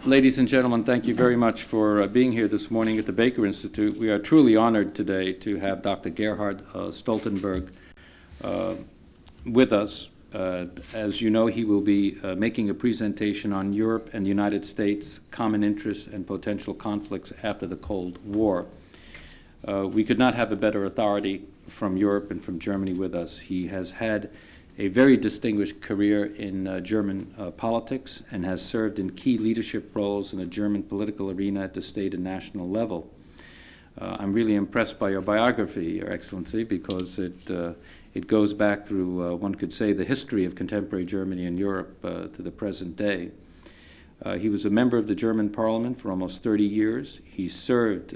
Ladies and gentlemen, thank you very much for being here this morning at the Baker Institute. We are truly honored today to have Dr. Gerhard Stoltenberg with us. As you know, he will be making a presentation on Europe and the United States, common interests and potential conflicts after the Cold War. We could not have a better authority from Europe and from Germany with us. He has had a very distinguished career in German politics and has served in key leadership roles in the German political arena at the state and national level. I'm really impressed by your biography, Your Excellency, because it goes back through, one could say, the history of contemporary Germany and Europe to the present day. He was a member of the German Parliament for almost 30 years. He served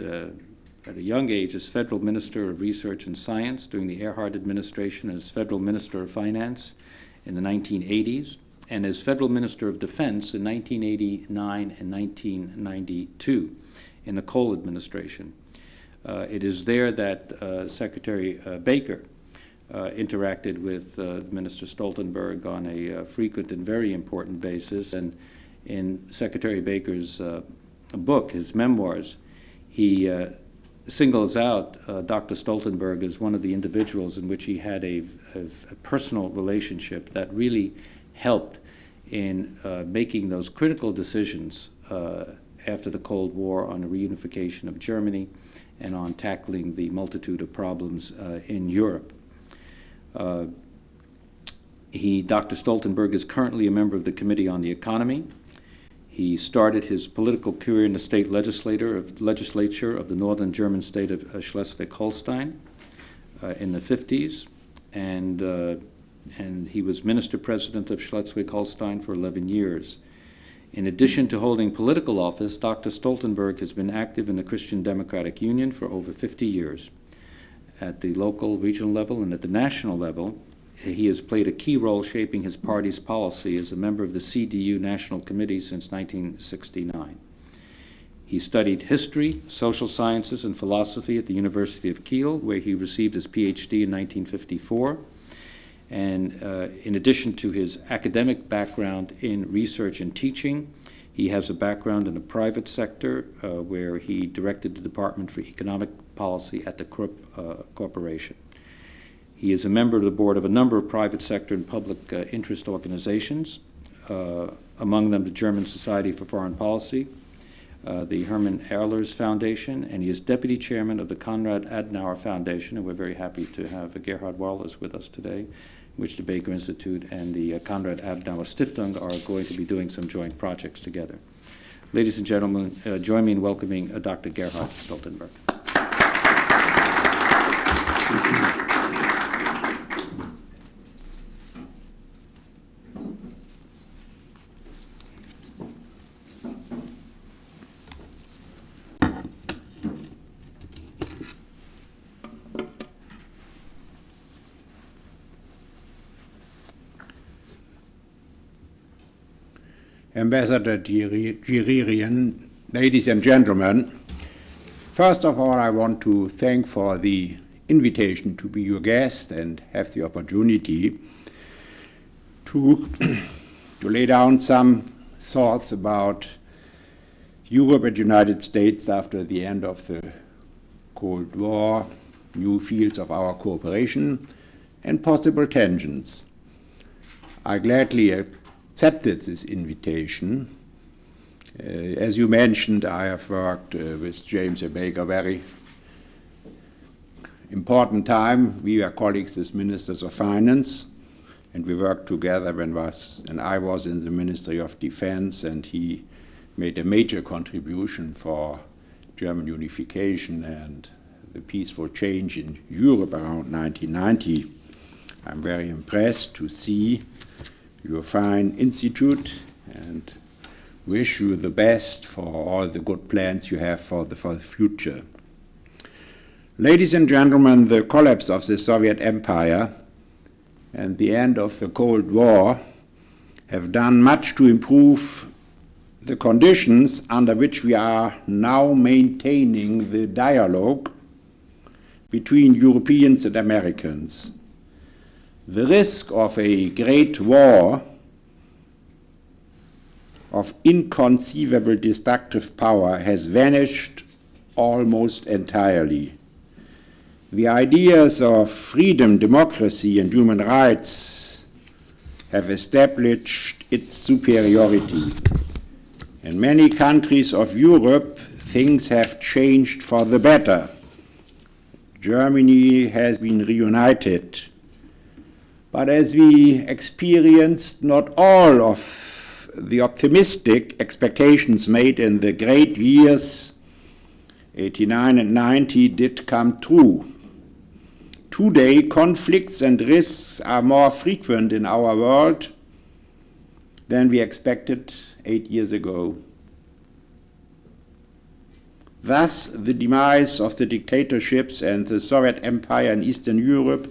at a young age as Federal Minister of Research and Science during the Gerhard administration, as Federal Minister of Finance in the 1980s, and as Federal Minister of Defense in 1989 and 1992 in the Kohl administration. It is there that Secretary Baker interacted with Minister Stoltenberg on a frequent and very important basis. And in Secretary Baker's book, his memoirs, he singles out Dr. Stoltenberg as one of the individuals in which he had a personal relationship that really helped in making those critical decisions after the Cold War on the reunification of Germany and on tackling the multitude of problems in Europe. Dr. Stoltenberg is currently a member of the Committee on the Economy. He started his political career in the state legislature of the northern German state of Schleswig-Holstein in the 50s, and he was minister-president of Schleswig-Holstein for 11 years. In addition to holding political office, Dr. Stoltenberg has been active in the Christian Democratic Union for over 50 years. At the local, regional level, and at the national level, he has played a key role shaping his party's policy as a member of the CDU National Committee since 1969. He studied history, social sciences, and philosophy at the University of Kiel, where he received his PhD in 1954. And in addition to his academic background in research and teaching, he has a background in the private sector where he directed the Department for Economic Policy at the Krupp Corporation. He is a member of the board of a number of private sector and public interest organizations, among them the German Society for Foreign Policy, the Hermann Ehrlers Foundation, and he is deputy chairman of the Konrad Adenauer Foundation, and we're very happy to have Gerhard Wallace with us today, which the Baker Institute and the Konrad Adenauer Stiftung are going to be doing some joint projects together. Ladies and gentlemen, join me in welcoming Dr. Gerhard Stoltenberg. Ambassador Gerhard, ladies and gentlemen, first of all, I want to thank for the invitation to be your guest and have the opportunity to lay down some thoughts about Europe and the United States after the end of the Cold War, new fields of our cooperation, and possible tensions. I gladly accepted this invitation. As you mentioned, I have worked with James A. Baker very important time. We were colleagues as ministers of finance, and we worked together when I was in the Ministry of Defense, and he made a major contribution for German unification and the peaceful change in Europe around 1990. I'm very impressed to see your fine institute and wish you the best for all the good plans you have for the future. Ladies and gentlemen, the collapse of the Soviet Empire and the end of the Cold War have done much to improve the conditions under which we are now maintaining the dialogue between Europeans and Americans. The risk of a great war of inconceivable destructive power has vanished almost entirely. The ideas of freedom, democracy, and human rights have established its superiority. In many countries of Europe, things have changed for the better. Germany has been reunited. But as we experienced, not all of the optimistic expectations made in the great years 89 and 90 did come true. Today, conflicts and risks are more frequent in our world than we expected 8 years ago. Thus, the demise of the dictatorships and the Soviet Empire in Eastern Europe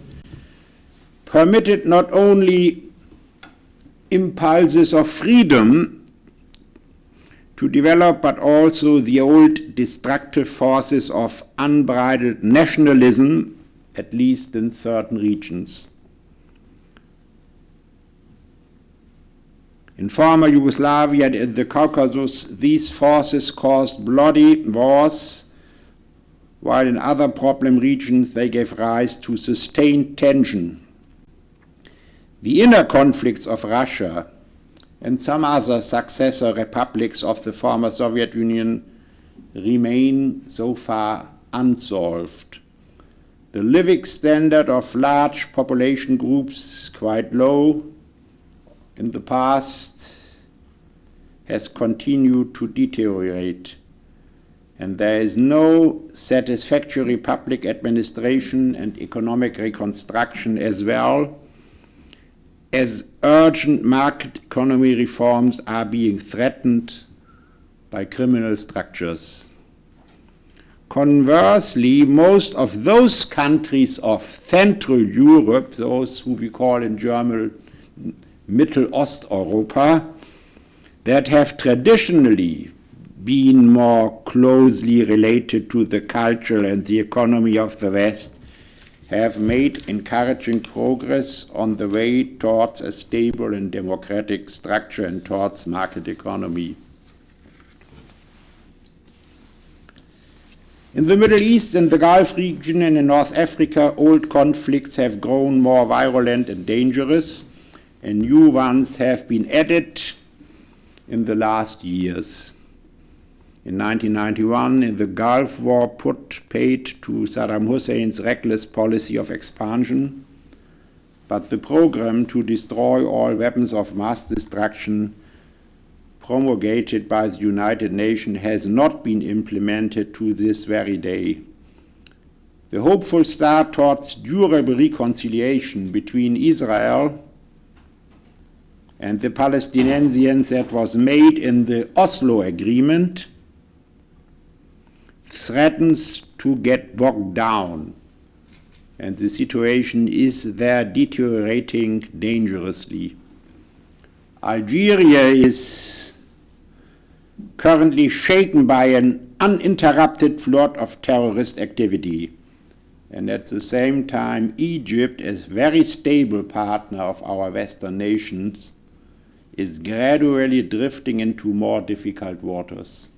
permitted not only impulses of freedom to develop, but also the old destructive forces of unbridled nationalism, at least in certain regions. In former Yugoslavia and in the Caucasus, these forces caused bloody wars, while in other problem regions they gave rise to sustained tension. The inner conflicts of Russia and some other successor republics of the former Soviet Union remain so far unsolved. The living standard of large population groups, quite low in the past, has continued to deteriorate, and there is no satisfactory public administration and economic reconstruction, as well as urgent market economy reforms are being threatened by criminal structures. Conversely, most of those countries of Central Europe, those who we call in German Mittelosteuropa, that have traditionally been more closely related to the culture and the economy of the West, have made encouraging progress on the way towards a stable and democratic structure and towards market economy. In the Middle East and the Gulf region and in North Africa, old conflicts have grown more violent and dangerous, and new ones have been added in the last years. In 1991, the Gulf War paid to Saddam Hussein's reckless policy of expansion, but the program to destroy all weapons of mass destruction promulgated by the United Nations has not been implemented to this very day. The hopeful start towards durable reconciliation between Israel and the Palestinians that was made in the Oslo Agreement threatens to get bogged down, and the situation is there deteriorating dangerously. Algeria is currently shaken by an uninterrupted flood of terrorist activity, and at the same time Egypt, as a very stable partner of our Western nations, is gradually drifting into more difficult waters.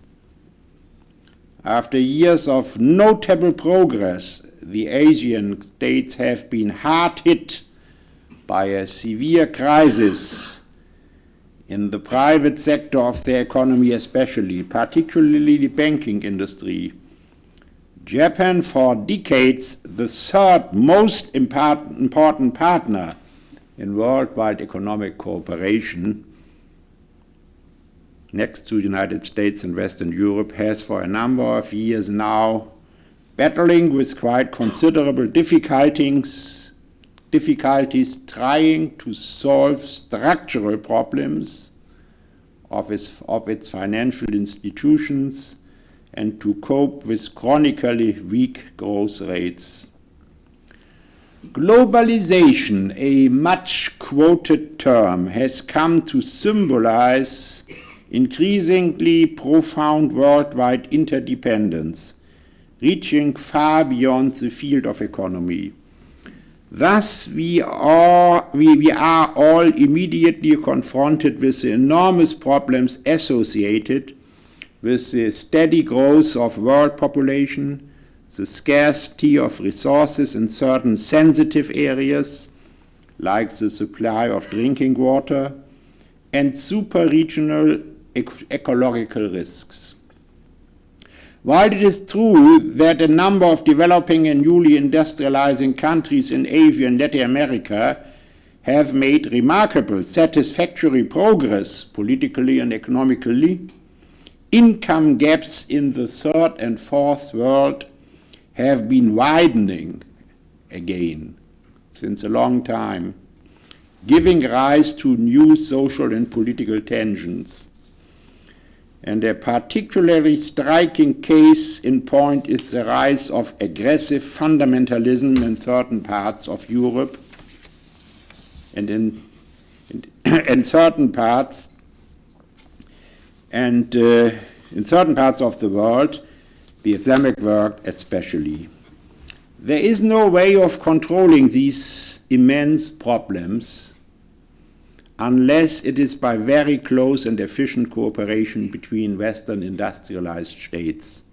After years of notable progress, the Asian states have been hard hit by a severe crisis in the private sector of their economy especially, particularly the banking industry. Japan, for decades, the third most important partner in worldwide economic cooperation, next to the United States and Western Europe, has for a number of years now battling with quite considerable difficulties trying to solve structural problems of its financial institutions and to cope with chronically weak growth rates. Globalization, a much quoted term, has come to symbolize increasingly profound worldwide interdependence, reaching far beyond the field of economy. Thus, we are all immediately confronted with the enormous problems associated with the steady growth of world population, the scarcity of resources in certain sensitive areas, like the supply of drinking water, and super-regional ecological risks. While it is true that a number of developing and newly industrializing countries in Asia and Latin America have made remarkable, satisfactory progress politically and economically, income gaps in the third and fourth world have been widening again since a long time, giving rise to new social and political tensions. And a particularly striking case in point is the rise of aggressive fundamentalism in certain parts of Europe and in certain parts of the world, the Islamic world especially. There is no way of controlling these immense problems unless it is by very close and efficient cooperation between Western industrialized states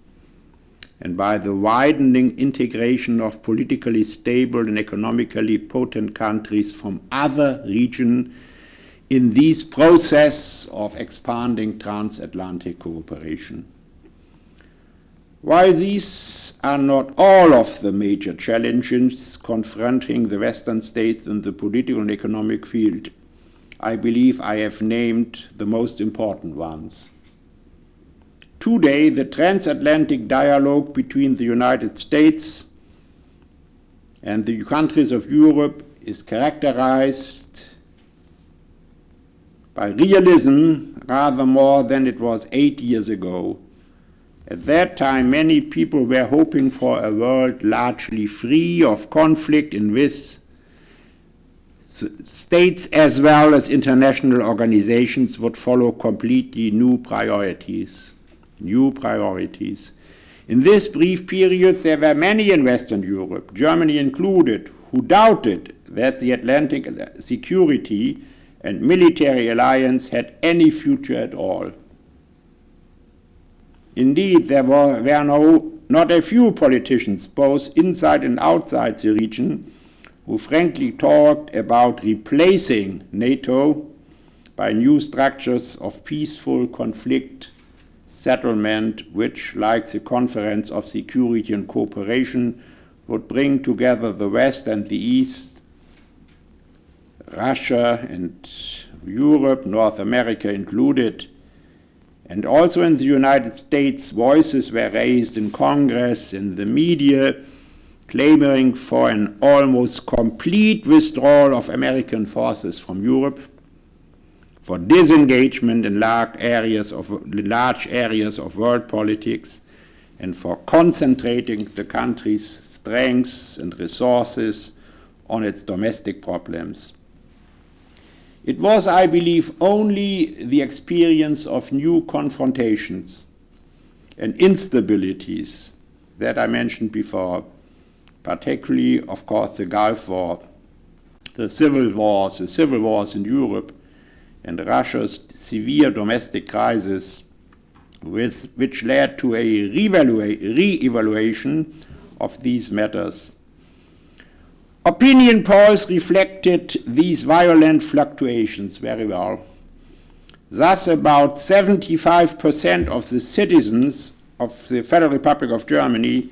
and by the widening integration of politically stable and economically potent countries from other regions in this process of expanding transatlantic cooperation. While these are not all of the major challenges confronting the Western states in the political and economic field, I believe I have named the most important ones. Today, the transatlantic dialogue between the United States and the countries of Europe is characterized by realism rather more than it was 8 years ago. At that time, many people were hoping for a world largely free of conflict in which states as well as international organizations would follow completely new priorities. In this brief period, there were many in Western Europe, Germany included, who doubted that the Atlantic security and military alliance had any future at all. Indeed, there were not a few politicians, both inside and outside the region, who frankly talked about replacing NATO by new structures of peaceful conflict settlement, which, like the Conference of Security and Cooperation, would bring together the West and the East, Russia and Europe, North America included. And also in the United States, voices were raised in Congress, in the media, clamoring for an almost complete withdrawal of American forces from Europe, for disengagement in large areas of world politics, and for concentrating the country's strengths and resources on its domestic problems. It was, I believe, only the experience of new confrontations and instabilities that I mentioned before, particularly, of course, the Gulf War, the civil wars in Europe, and Russia's severe domestic crisis, which led to a re-evaluation of these matters. Opinion polls reflected these violent fluctuations very well. Thus, about 75% of the citizens of the Federal Republic of Germany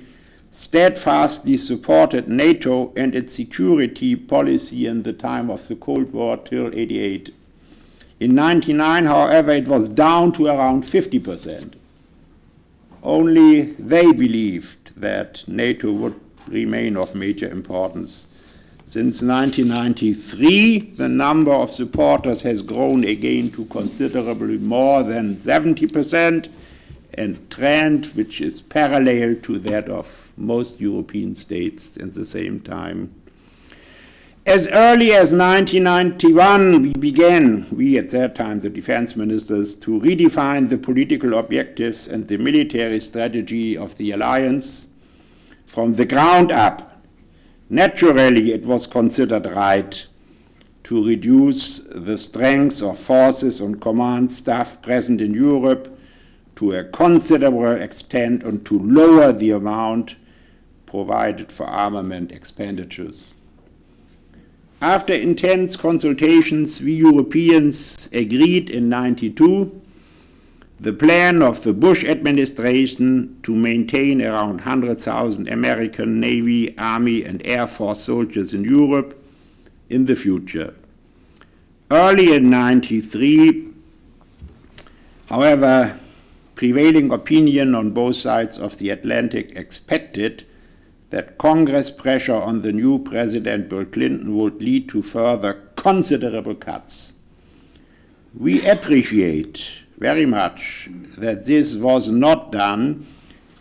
steadfastly supported NATO and its security policy in the time of the Cold War till 1988. In 1999, however, it was down to around 50%. Only they believed that NATO would remain of major importance. Since 1993, the number of supporters has grown again to considerably more than 70%, a trend which is parallel to that of most European states at the same time. As early as 1991, we at that time, the defense ministers, to redefine the political objectives and the military strategy of the alliance from the ground up, Naturally, it was considered right to reduce the strength of forces and command staff present in Europe to a considerable extent and to lower the amount provided for armament expenditures. After intense consultations, we Europeans agreed in 1992 the plan of the Bush administration to maintain around 100,000 American Navy, Army, and Air Force soldiers in Europe in the future. Early in 1993, however, prevailing opinion on both sides of the Atlantic expected that Congress pressure on the new President Bill Clinton would lead to further considerable cuts. We appreciate very much that this was not done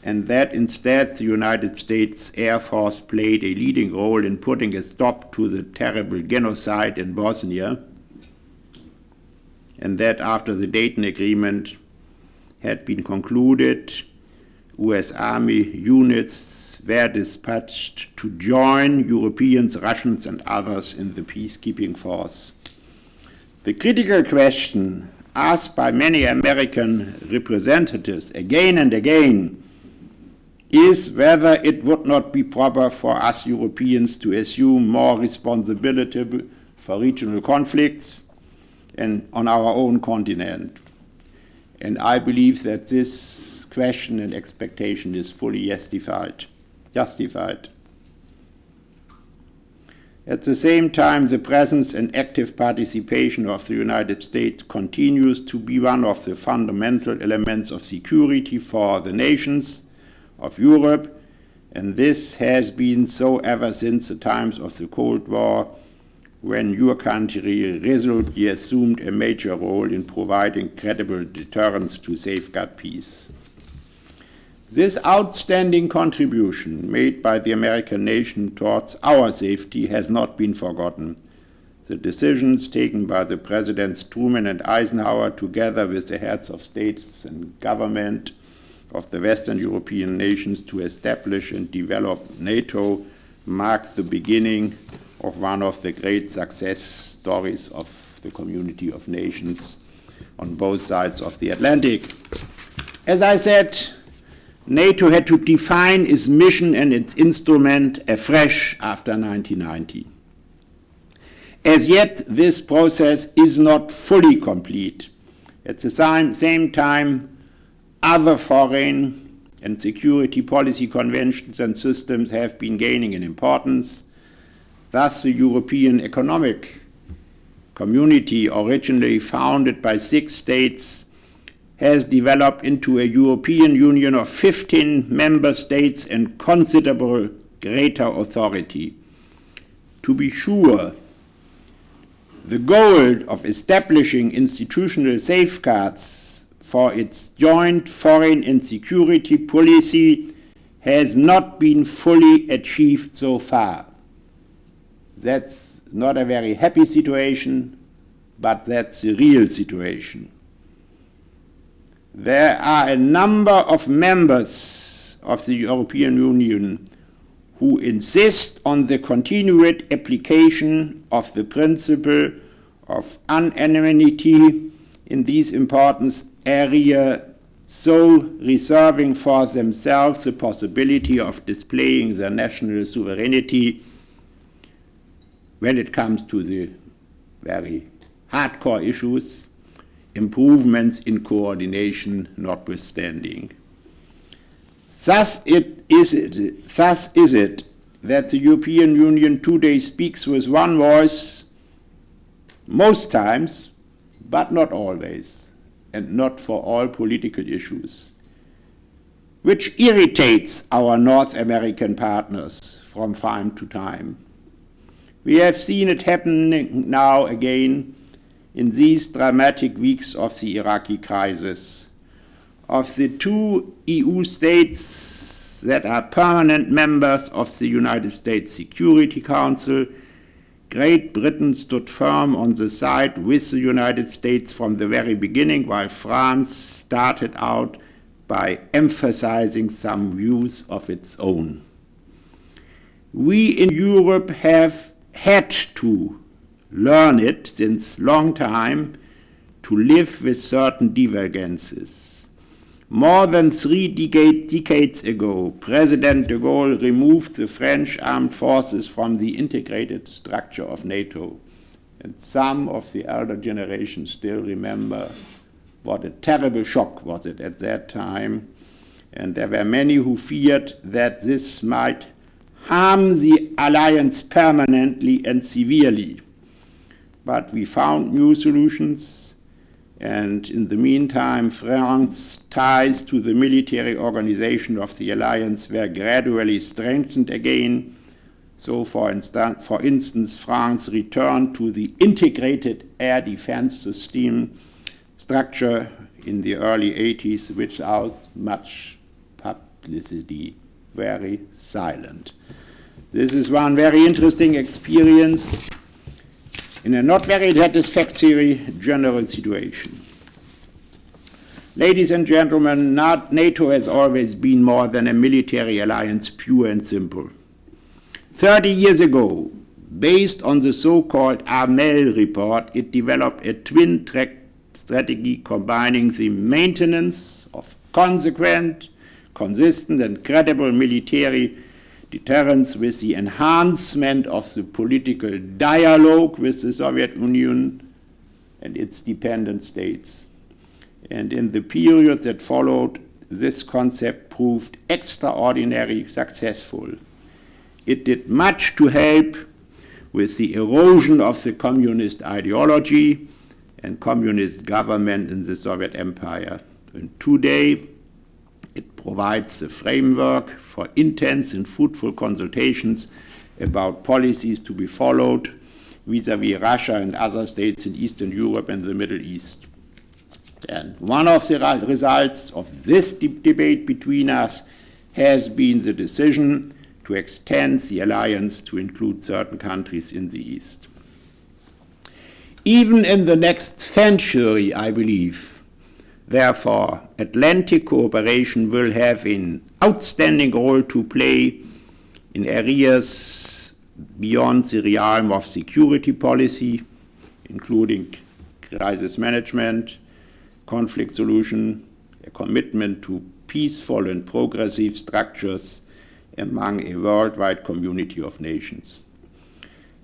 and that instead the United States Air Force played a leading role in putting a stop to the terrible genocide in Bosnia, and that after the Dayton Agreement had been concluded, US Army units were dispatched to join Europeans, Russians, and others in the peacekeeping force. The critical question asked by many American representatives again and again is whether it would not be proper for us Europeans to assume more responsibility for regional conflicts and on our own continent. And I believe that this question and expectation is fully justified. At the same time, the presence and active participation of the United States continues to be one of the fundamental elements of security for the nations of Europe, and this has been so ever since the times of the Cold War, when your country resolutely assumed a major role in providing credible deterrence to safeguard peace. This outstanding contribution made by the American nation towards our safety has not been forgotten. The decisions taken by the Presidents Truman and Eisenhower, together with the heads of states and government of the Western European nations to establish and develop NATO, marked the beginning of one of the great success stories of the community of nations on both sides of the Atlantic. As I said, NATO had to define its mission and its instrument afresh after 1990. As yet, this process is not fully complete. At the same time, other foreign and security policy conventions and systems have been gaining in importance. Thus, the European Economic Community, originally founded by 6 states, has developed into a European Union of 15 member states and considerable greater authority. To be sure, the goal of establishing institutional safeguards for its joint foreign and security policy has not been fully achieved so far. That's not a very happy situation, but that's the real situation. There are a number of members of the European Union who insist on the continued application of the principle of unanimity in these important areas, so reserving for themselves the possibility of displaying their national sovereignty when it comes to the very hardcore issues, improvements in coordination notwithstanding. Thus is it that the European Union today speaks with one voice most times, but not always, and not for all political issues, which irritates our North American partners from time to time. We have seen it happening now again in these dramatic weeks of the Iraqi crisis. Of the 2 EU states that are permanent members of the United States Security Council, Great Britain stood firm on the side with the United States from the very beginning, while France started out by emphasizing some views of its own. We in Europe have had to learn it since long time to live with certain divergences. More than 3 decades ago, President de Gaulle removed the French armed forces from the integrated structure of NATO. And some of the elder generation still remember what a terrible shock was it at that time. And there were many who feared that this might harm the alliance permanently and severely. But we found new solutions, and in the meantime, France's ties to the military organization of the alliance were gradually strengthened again. So, for instance, France returned to the integrated air defense system structure in the early 80s without much publicity, very silent. This is one very interesting experience in a not very satisfactory general situation. Ladies and gentlemen, NATO has always been more than a military alliance, pure and simple. 30 years ago, based on the so-called Armel report, it developed a twin-track strategy combining the maintenance of consequent, consistent, and credible military deterrence with the enhancement of the political dialogue with the Soviet Union and its dependent states. And in the period that followed, this concept proved extraordinarily successful. It did much to help with the erosion of the communist ideology and communist government in the Soviet Empire. And today, it provides the framework for intense and fruitful consultations about policies to be followed vis-à-vis Russia and other states in Eastern Europe and the Middle East. And one of the results of this debate between us has been the decision to extend the alliance to include certain countries in the East. Even in the next century, I believe, therefore, Atlantic cooperation will have an outstanding role to play in areas beyond the realm of security policy, including crisis management, conflict solution, a commitment to peaceful and progressive structures among a worldwide community of nations.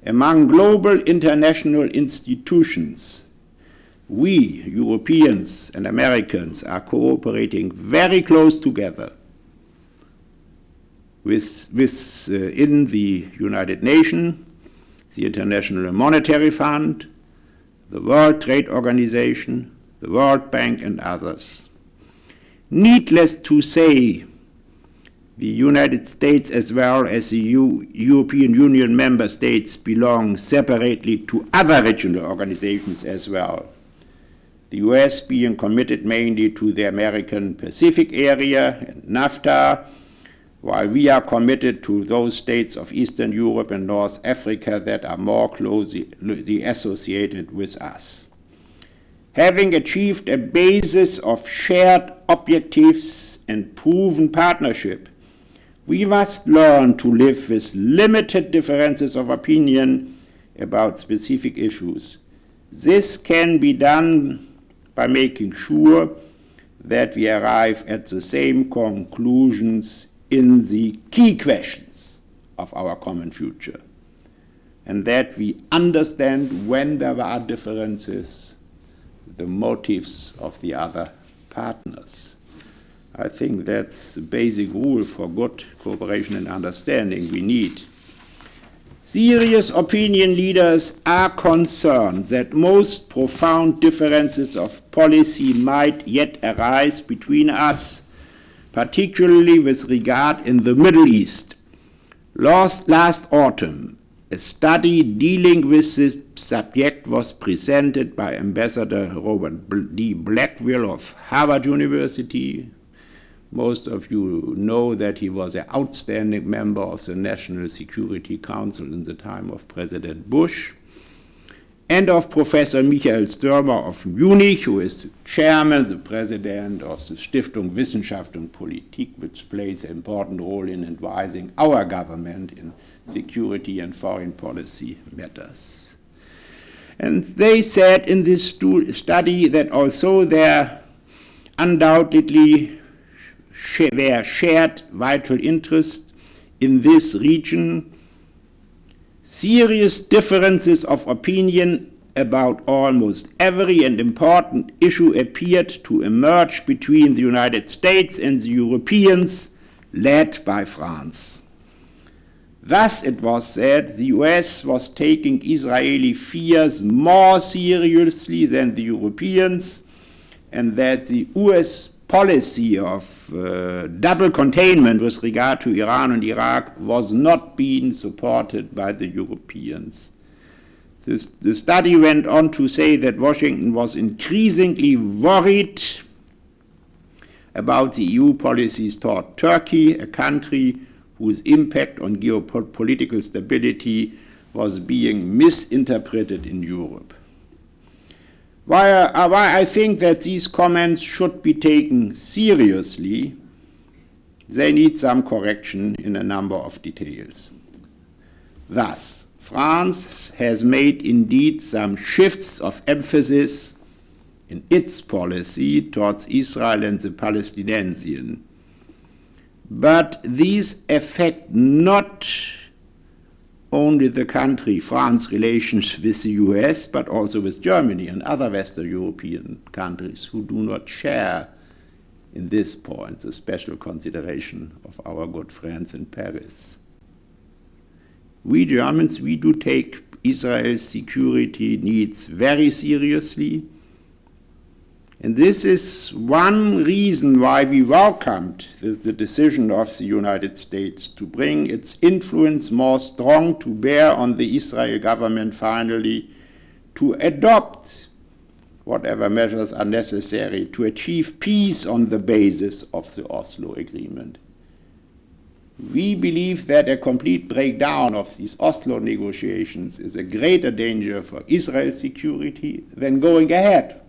Among global international institutions, we, Europeans and Americans, are cooperating very close together within the United Nations, the International Monetary Fund, the World Trade Organization, the World Bank, and others. Needless to say, the United States as well as the European Union member states belong separately to other regional organizations as well. The US being committed mainly to the American Pacific area and NAFTA, while we are committed to those states of Eastern Europe and North Africa that are more closely associated with us. Having achieved a basis of shared objectives and proven partnership, we must learn to live with limited differences of opinion about specific issues. This can be done by making sure that we arrive at the same conclusions in the key questions of our common future, and that we understand when there are differences, the motives of the other partners. I think that's the basic rule for good cooperation and understanding we need. Serious opinion leaders are concerned that most profound differences of policy might yet arise between us, particularly with regard in the Middle East. Last autumn, a study dealing with the subject was presented by Ambassador Robert D. Blackwell of Harvard University. Most of you know that he was an outstanding member of the National Security Council in the time of President Bush, and of Professor Michael Stürmer of Munich, who is the chairman, the president of the Stiftung Wissenschaft und Politik, which plays an important role in advising our government in security and foreign policy matters. And they said in this study that also there undoubtedly were shared vital interests in this region, serious differences of opinion about almost every and important issue appeared to emerge between the United States and the Europeans, led by France. Thus, it was said, the US was taking Israeli fears more seriously than the Europeans, and that the US policy of double containment with regard to Iran and Iraq was not being supported by the Europeans. The study went on to say that Washington was increasingly worried about the EU policies toward Turkey, a country whose impact on geopolitical stability was being misinterpreted in Europe. Why I think that these comments should be taken seriously, they need some correction in a number of details. Thus, France has made indeed some shifts of emphasis in its policy towards Israel and the Palestinians. But these affect not only the country, France's relations with the US, but also with Germany and other Western European countries who do not share in this point the special consideration of our good friends in Paris. We Germans, we do take Israel's security needs very seriously. And this is one reason why we welcomed the decision of the United States to bring its influence more strong to bear on the Israel government finally to adopt whatever measures are necessary to achieve peace on the basis of the Oslo Agreement. We believe that a complete breakdown of these Oslo negotiations is a greater danger for Israel's security than going ahead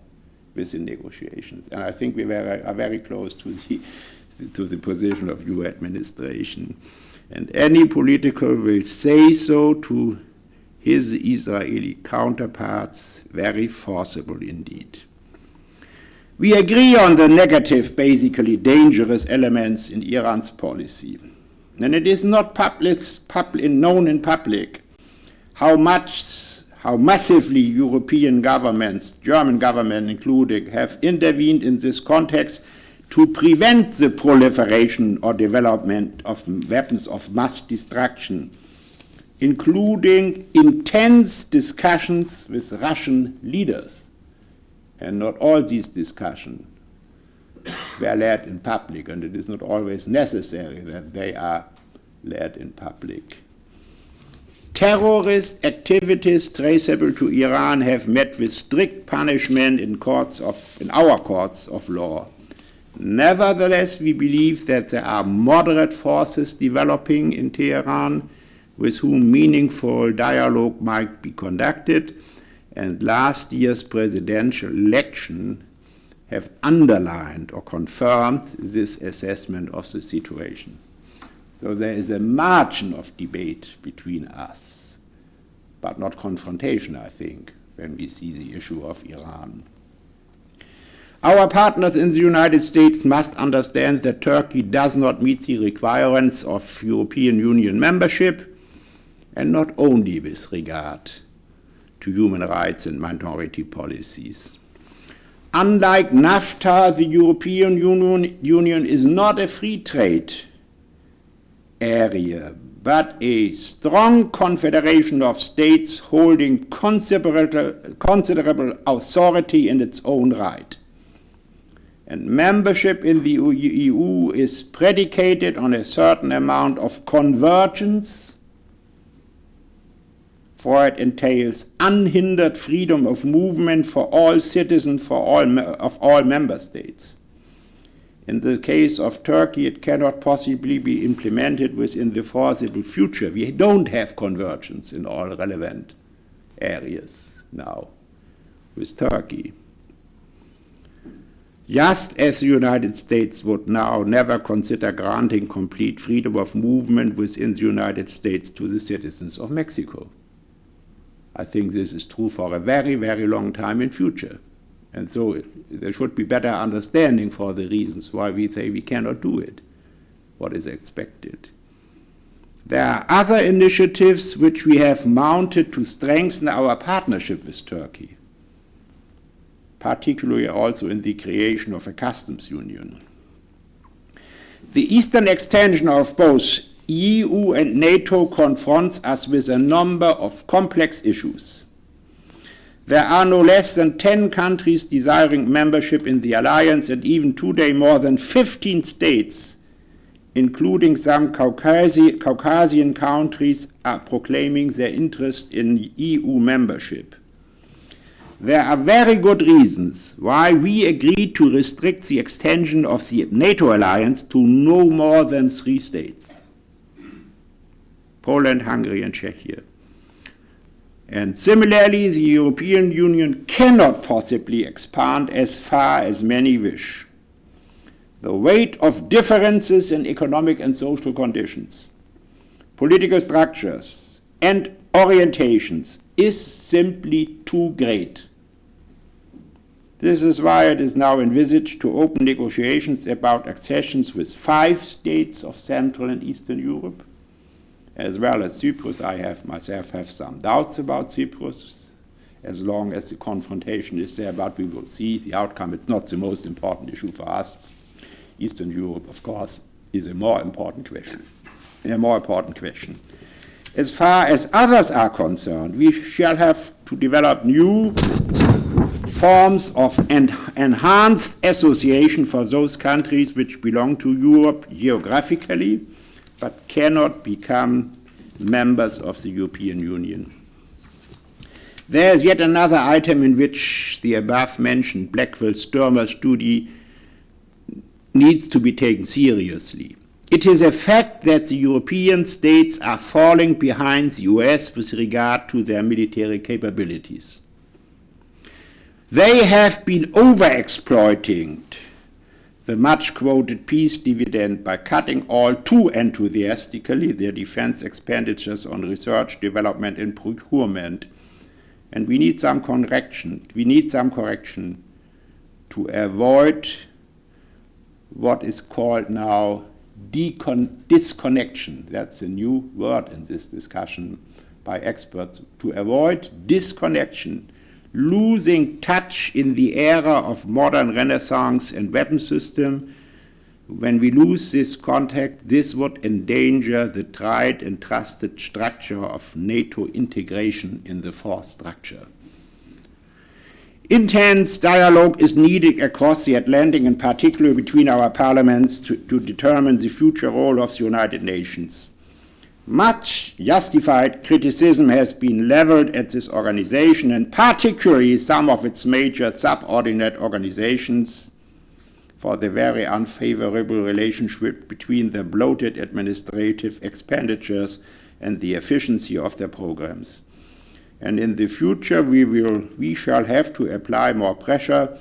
with the negotiations. And I think we are very close to the position of your administration. And any political will say so to his Israeli counterparts very forcibly indeed. We agree on the negative, basically dangerous elements in Iran's policy. And it is not known in public how massively European governments, German government including, have intervened in this context to prevent the proliferation or development of weapons of mass destruction, including intense discussions with Russian leaders. And not all these discussions were led in public, and it is not always necessary that they are led in public. Terrorist activities traceable to Iran have met with strict punishment in our courts of law. Nevertheless, we believe that there are moderate forces developing in Tehran with whom meaningful dialogue might be conducted, and last year's presidential election have underlined or confirmed this assessment of the situation. So there is a margin of debate between us, but not confrontation, I think, when we see the issue of Iran. Our partners in the United States must understand that Turkey does not meet the requirements of European Union membership, and not only with regard to human rights and minority policies. Unlike NAFTA, the European Union is not a free trade area, but a strong confederation of states holding considerable authority in its own right. And membership in the EU is predicated on a certain amount of convergence, for it entails unhindered freedom of movement for all citizens of all member states. In the case of Turkey, it cannot possibly be implemented within the foreseeable future. We don't have convergence in all relevant areas now with Turkey. just as the United States would now never consider granting complete freedom of movement within the United States to the citizens of Mexico. I think this is true for a very, very long time in future. And so there should be better understanding for the reasons why we say we cannot do it, what is expected. There are other initiatives which we have mounted to strengthen our partnership with Turkey, particularly also in the creation of a customs union. The eastern extension of both EU and NATO confronts us with a number of complex issues. There are no less than 10 countries desiring membership in the alliance, and even today more than 15 states, including some Caucasian countries, are proclaiming their interest in EU membership. There are very good reasons why we agreed to restrict the extension of the NATO alliance to no more than 3 states: Poland, Hungary, and Czechia. And similarly, the European Union cannot possibly expand as far as many wish. The weight of differences in economic and social conditions, political structures, and orientations is simply too great. This is why it is now envisaged to open negotiations about accessions with 5 states of Central and Eastern Europe, as well as Cyprus. I myself have some doubts about Cyprus, as long as the confrontation is there, but we will see the outcome. It's not the most important issue for us. Eastern Europe, of course, is a more important question. As far as others are concerned, we shall have to develop new forms of enhanced association for those countries which belong to Europe geographically, but cannot become members of the European Union. There is yet another item in which the above-mentioned Blackwell-Sturmer study needs to be taken seriously. It is a fact that the European states are falling behind the US with regard to their military capabilities. They have been overexploiting the much-quoted peace dividend by cutting all too enthusiastically their defense expenditures on research, development, and procurement. And we need some correction. We need some correction to avoid what is called now disconnection. That's a new word in this discussion by experts. To avoid disconnection, losing touch in the era of modern renaissance and weapon system. When we lose this contact, this would endanger the tried and trusted structure of NATO integration in the force structure. Intense dialogue is needed across the Atlantic, and particularly between our parliaments, to determine the future role of the United Nations. Much justified criticism has been leveled at this organization, and particularly some of its major subordinate organizations, for the very unfavorable relationship between the bloated administrative expenditures and the efficiency of their programs. And in the future, we shall have to apply more pressure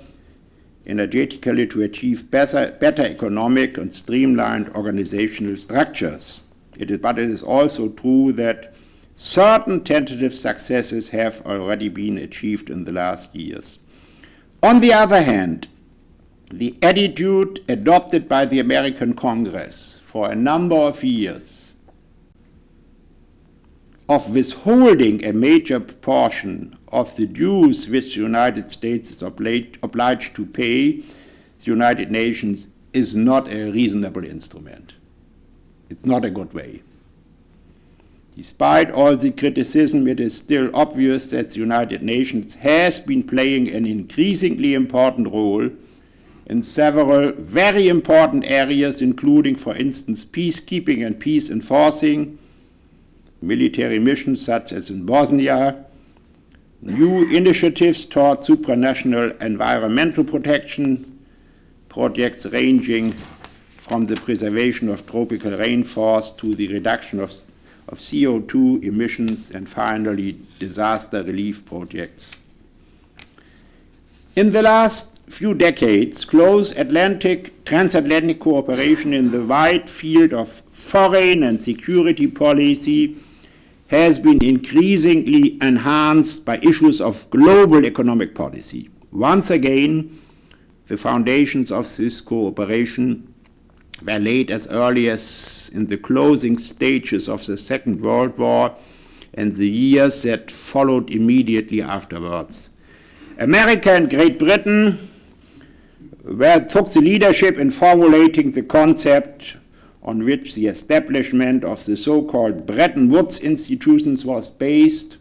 energetically to achieve better economic and streamlined organizational structures. But it is also true that certain tentative successes have already been achieved in the last years. On the other hand, the attitude adopted by the American Congress for a number of years of withholding a major portion of the dues which the United States is obliged to pay the United Nations is not a reasonable instrument. It's not a good way. Despite all the criticism, it is still obvious that the United Nations has been playing an increasingly important role in several very important areas, including, for instance, peacekeeping and peace enforcing, military missions such as in Bosnia, new initiatives toward supranational environmental protection, projects ranging from the preservation of tropical rainforests to the reduction of CO2 emissions, and finally disaster relief projects. In the last few decades, close transatlantic cooperation in the wide field of foreign and security policy has been increasingly enhanced by issues of global economic policy. Once again, the foundations of this cooperation were laid as early as in the closing stages of the Second World War and the years that followed immediately afterwards. America and Great Britain took the leadership in formulating the concept on which the establishment of the so-called Bretton Woods institutions was based,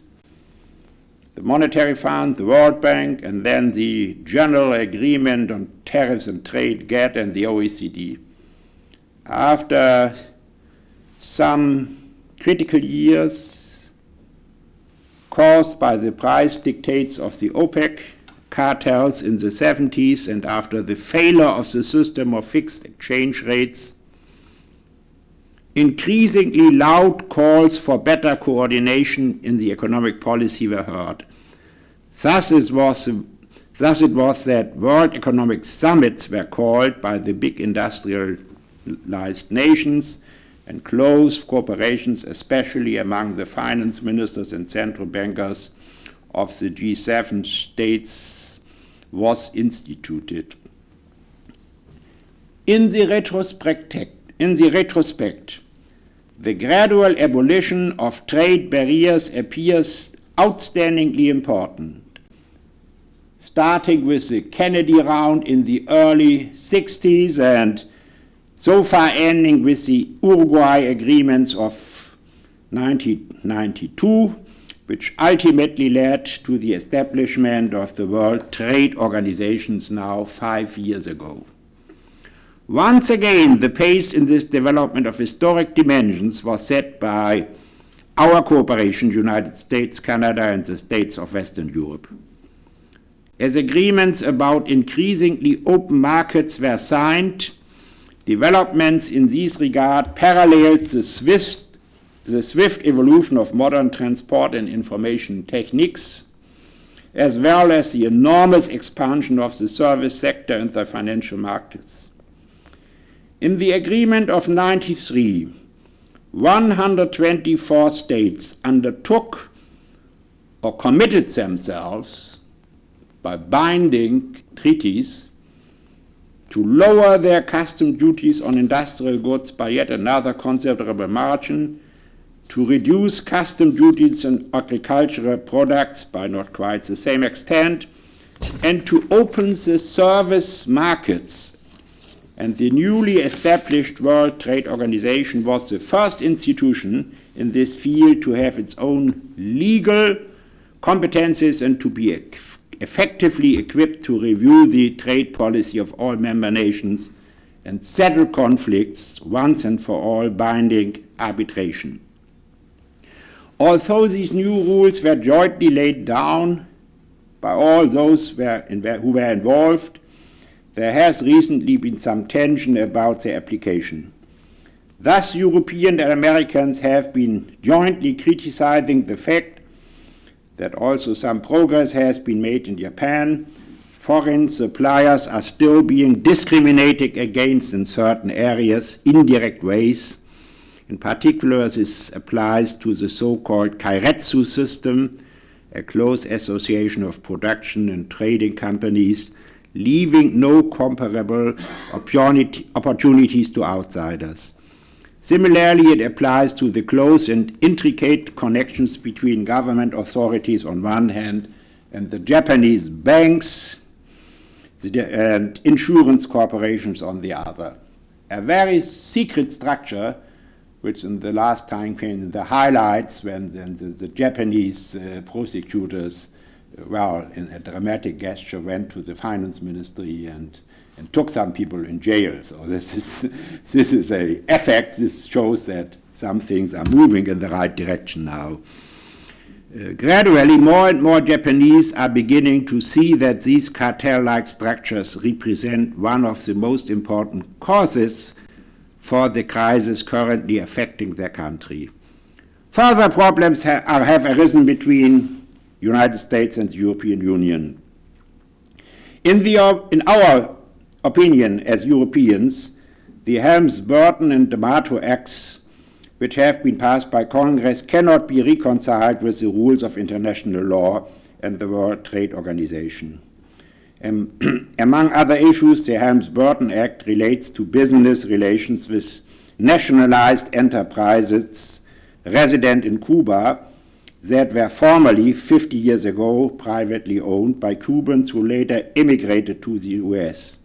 the Monetary Fund, the World Bank, and then the General Agreement on Tariffs and Trade, GATT, and the OECD. After some critical years caused by the price dictates of the OPEC cartels in the 70s and after the failure of the system of fixed exchange rates, increasingly loud calls for better coordination in the economic policy were heard. Thus it was that World Economic Summits were called by the big industrialized nations, and close cooperations, especially among the finance ministers and central bankers of the G7 states, was instituted. In the retrospect, the gradual abolition of trade barriers appears outstandingly important, starting with the Kennedy round in the early 60s and so far ending with the Uruguay agreements of 1992, which ultimately led to the establishment of the World Trade Organizations now 5 years ago. Once again, the pace in this development of historic dimensions was set by our cooperation, United States, Canada, and the states of Western Europe. As agreements about increasingly open markets were signed, developments in this regard paralleled the swift evolution of modern transport and information techniques, as well as the enormous expansion of the service sector and the financial markets. In the agreement of 1993, 124 states undertook or committed themselves by binding treaties to lower their custom duties on industrial goods by yet another considerable margin, to reduce custom duties on agricultural products by not quite the same extent, and to open the service markets. And the newly established World Trade Organization was the first institution in this field to have its own legal competencies and to be effectively equipped to review the trade policy of all member nations and settle conflicts once and for all, binding arbitration. Although these new rules were jointly laid down by all those who were involved, there has recently been some tension about their application. Thus, Europeans and Americans have been jointly criticizing the fact that also some progress has been made in Japan. Foreign suppliers are still being discriminated against in certain areas, indirect ways. In particular, this applies to the so-called Kairetsu system, a close association of production and trading companies, leaving no comparable opportunities to outsiders. Similarly, it applies to the close and intricate connections between government authorities on one hand and the Japanese banks and insurance corporations on the other. A very secret structure, which in the last time came in the highlights when the Japanese prosecutors, in a dramatic gesture, went to the finance ministry and took some people in jail. So this is a effect. This shows that some things are moving in the right direction now. Gradually, more and more Japanese are beginning to see that these cartel-like structures represent one of the most important causes for the crisis currently affecting their country. Further problems have arisen between the United States and the European Union. In our opinion as Europeans, the Helms-Burton and D'Amato Acts, which have been passed by Congress, cannot be reconciled with the rules of international law and the World Trade Organization. Among other issues, the Helms-Burton Act relates to business relations with nationalized enterprises resident in Cuba that were formerly, 50 years ago, privately owned by Cubans who later immigrated to the US.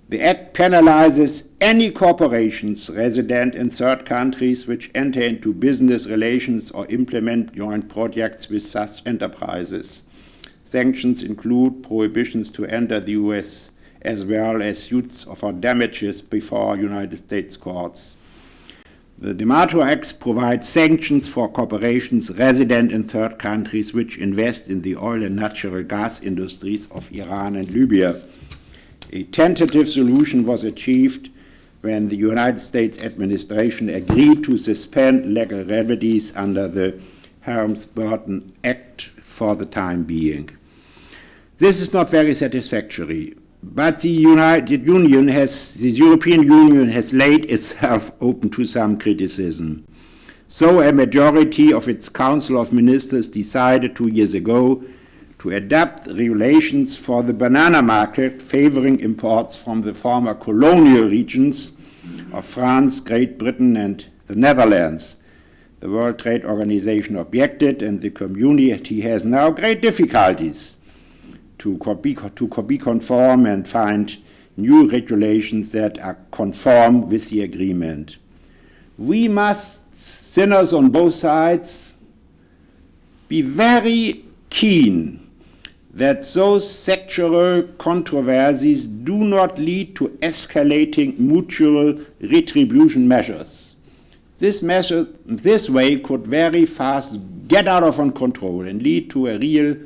The Act penalizes any corporations resident in third countries which enter into business relations or implement joint projects with such enterprises. Sanctions include prohibitions to enter the US, as well as suits for damages before United States courts. The D'Amato Acts provide sanctions for corporations resident in third countries which invest in the oil and natural gas industries of Iran and Libya. A tentative solution was achieved when the United States administration agreed to suspend legal remedies under the Helms-Burton Act for the time being. This is not very satisfactory, but the European Union has laid itself open to some criticism. So a majority of its Council of Ministers decided 2 years ago to adapt regulations for the banana market, favoring imports from the former colonial regions of France, Great Britain, and the Netherlands. The World Trade Organization objected, and the community has now great difficulties to be conform and find new regulations that are conform with the agreement. We must, sinners on both sides, be very keen that those sectoral controversies do not lead to escalating mutual retribution measures. This way could very fast get out of control and lead to a real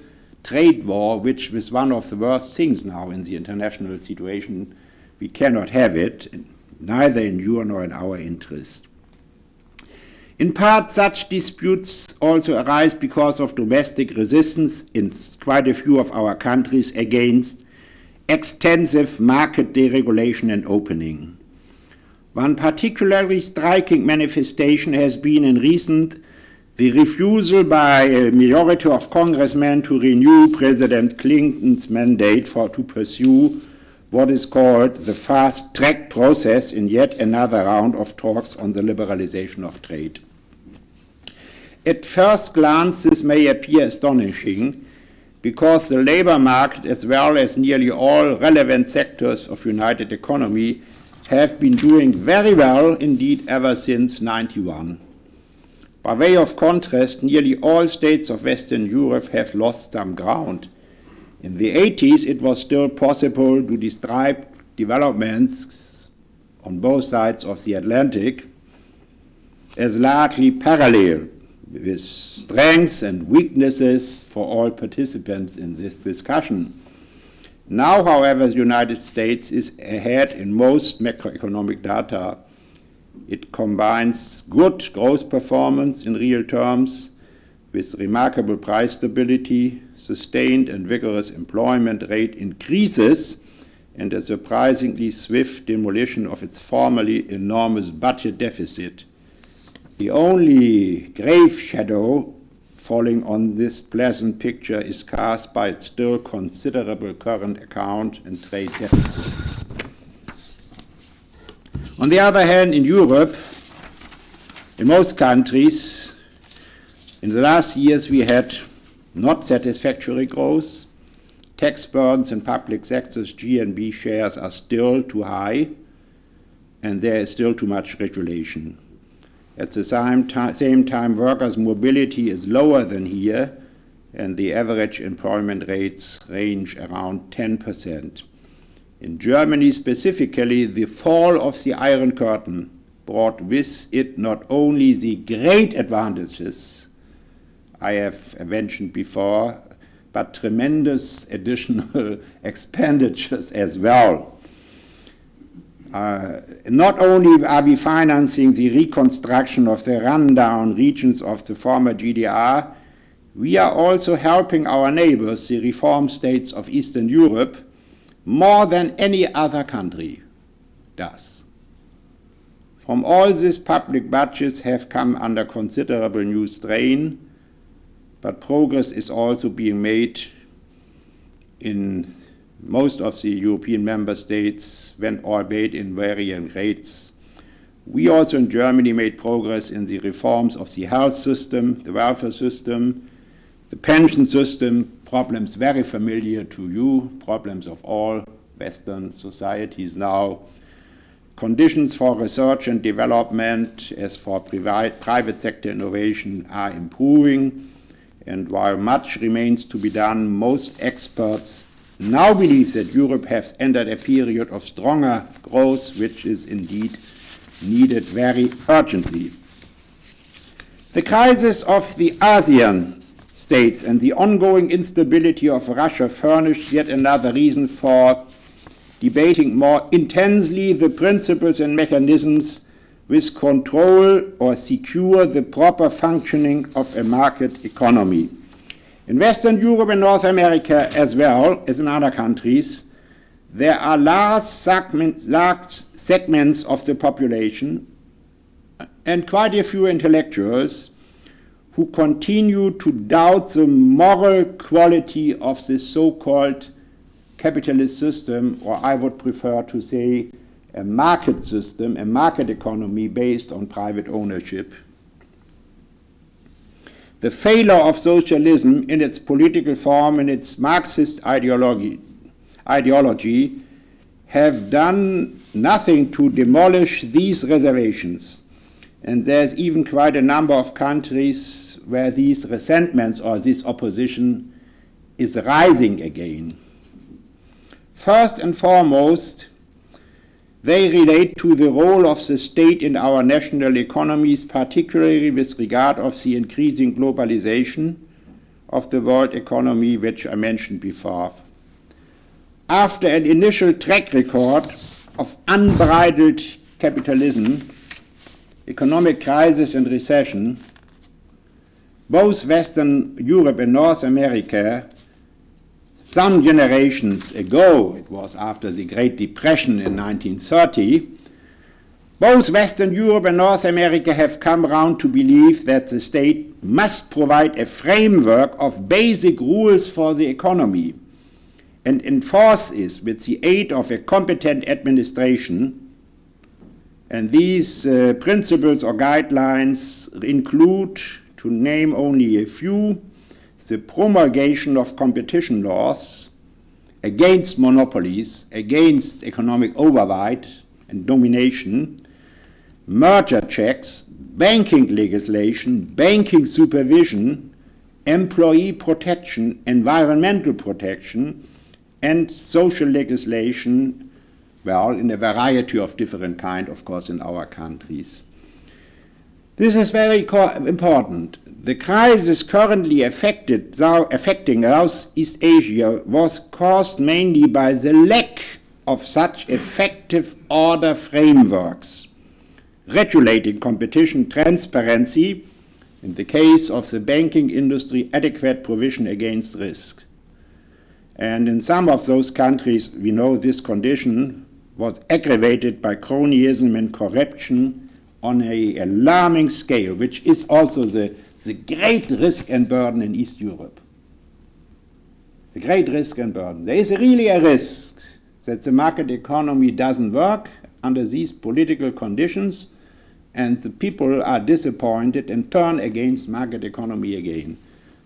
trade war, which is one of the worst things now in the international situation. We cannot have it, neither in your nor in our interest. In part, such disputes also arise because of domestic resistance in quite a few of our countries against extensive market deregulation and opening. One particularly striking manifestation has been in recent the refusal by a majority of congressmen to renew President Clinton's mandate to pursue what is called the fast-track process in yet another round of talks on the liberalization of trade. At first glance, this may appear astonishing because the labor market, as well as nearly all relevant sectors of united economy, have been doing very well indeed ever since 1991. By way of contrast, nearly all states of Western Europe have lost some ground. In the 80s, it was still possible to describe developments on both sides of the Atlantic as largely parallel, with strengths and weaknesses for all participants in this discussion. Now, however, the United States is ahead in most macroeconomic data. It combines good growth performance in real terms with remarkable price stability, sustained and vigorous employment rate increases, and a surprisingly swift demolition of its formerly enormous budget deficit. The only grave shadow falling on this pleasant picture is cast by its still considerable current account and trade deficits. On the other hand, in Europe, in most countries, in the last years we had not satisfactory growth. Tax burdens in public sectors, G&B shares are still too high, and there is still too much regulation. At the same time, workers' mobility is lower than here, and the average employment rates range around 10%. In Germany specifically, the fall of the Iron Curtain brought with it not only the great advantages I have mentioned before, but tremendous additional expenditures as well. Not only are we financing the reconstruction of the rundown regions of the former GDR, we are also helping our neighbors, the reform states of Eastern Europe, more than any other country does. From all this, public budgets have come under considerable new strain, but progress is also being made in most of the European member states, when albeit in varying rates. We also in Germany made progress in the reforms of the health system, the welfare system, the pension system, problems very familiar to you, problems of all Western societies now. Conditions for research and development, as for private sector innovation, are improving. And while much remains to be done, most experts now believe that Europe has entered a period of stronger growth, which is indeed needed very urgently. The crisis of the ASEAN states and the ongoing instability of Russia furnish yet another reason for debating more intensely the principles and mechanisms which control or secure the proper functioning of a market economy. In Western Europe and North America, as well as in other countries, there are large segments of the population and quite a few intellectuals who continue to doubt the moral quality of this so-called capitalist system, or I would prefer to say a market system, a market economy based on private ownership. The failure of socialism in its political form and its Marxist ideology have done nothing to demolish these reservations. And there's even quite a number of countries where these resentments or this opposition is rising again. First and foremost, they relate to the role of the state in our national economies, particularly with regard of the increasing globalization of the world economy, which I mentioned before. After an initial track record of unbridled capitalism, economic crisis and recession, both Western Europe and North America, some generations ago, it was after the Great Depression in 1930, both Western Europe and North America have come round to believe that the state must provide a framework of basic rules for the economy and enforce it with the aid of a competent administration. And these principles or guidelines include, to name only a few, the promulgation of competition laws against monopolies, against economic override and domination, merger checks, banking legislation, banking supervision, employee protection, environmental protection, and social legislation, well, in a variety of different kinds, of course, in our countries. This is very important. The crisis currently affecting Southeast Asia was caused mainly by the lack of such effective order frameworks, regulating competition, transparency, in the case of the banking industry, adequate provision against risk. And in some of those countries, we know this condition was aggravated by cronyism and corruption on an alarming scale, which is also the great risk and burden in East Europe. The great risk and burden. There is really a risk that the market economy doesn't work under these political conditions, and the people are disappointed and turn against market economy again.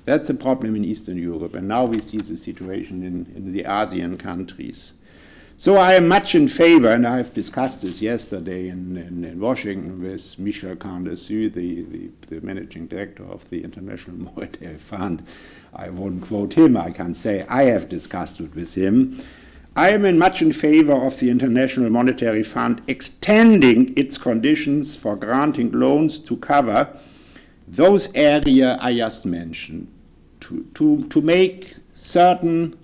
That's a problem in Eastern Europe, and now we see the situation in the ASEAN countries. So I am much in favor, and I have discussed this yesterday in Washington with Michel Candesu, the managing director of the International Monetary Fund. I won't quote him, I can say I have discussed it with him. I am much in favor of the International Monetary Fund extending its conditions for granting loans to cover those areas I just mentioned, to make certain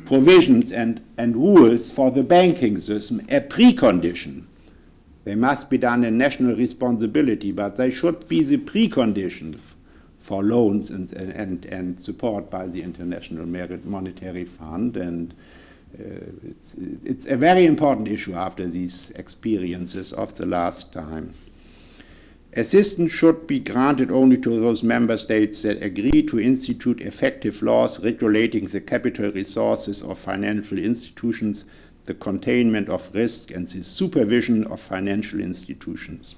provisions and rules for the banking system a precondition. They must be done in national responsibility, but they should be the precondition for loans and support by the International Monetary Fund. And it's a very important issue after these experiences of the last time. Assistance should be granted only to those member states that agree to institute effective laws regulating the capital resources of financial institutions, the containment of risk, and the supervision of financial institutions.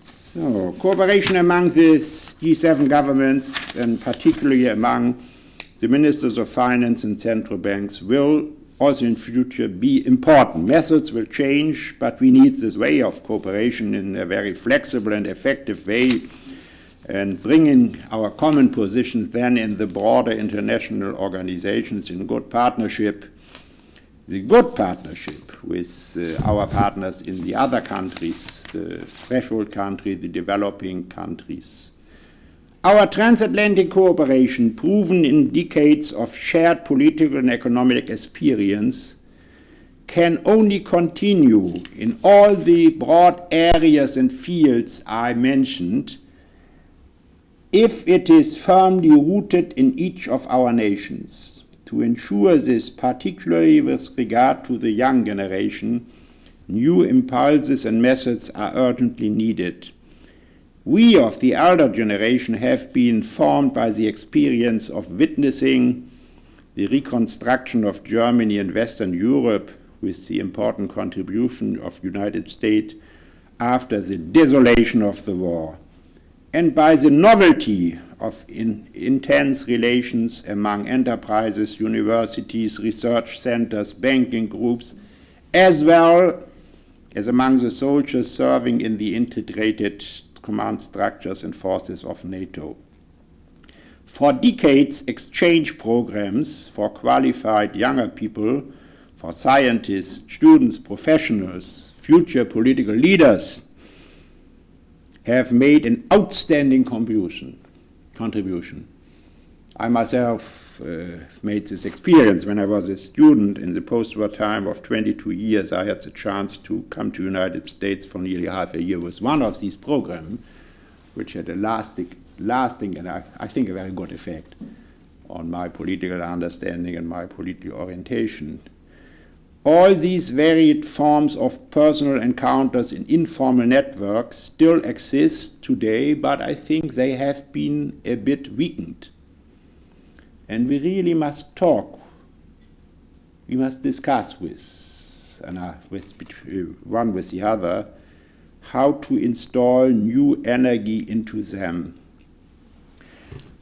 So, cooperation among the G7 governments, and particularly among the ministers of finance and central banks, will also in future be important. Methods will change, but we need this way of cooperation in a very flexible and effective way, and bringing our common positions then in the broader international organizations in good partnership, the good partnership with our partners in the other countries, the threshold country, the developing countries. Our transatlantic cooperation, proven in decades of shared political and economic experience, can only continue in all the broad areas and fields I mentioned if it is firmly rooted in each of our nations. To ensure this, particularly with regard to the young generation, new impulses and methods are urgently needed. We of the elder generation have been formed by the experience of witnessing the reconstruction of Germany and Western Europe with the important contribution of the United States after the desolation of the war, and by the novelty of intense relations among enterprises, universities, research centers, banking groups, as well as among the soldiers serving in the integrated command structures and forces of NATO. For decades, exchange programs for qualified younger people, for scientists, students, professionals, future political leaders, have made an outstanding contribution. I myself made this experience when I was a student in the post-war time of 22 years. I had the chance to come to the United States for nearly half a year with one of these programs, which had a lasting and I think a very good effect on my political understanding and my political orientation. All these varied forms of personal encounters in informal networks still exist today, but I think they have been a bit weakened. And we really must talk. We must discuss one with the other how to install new energy into them.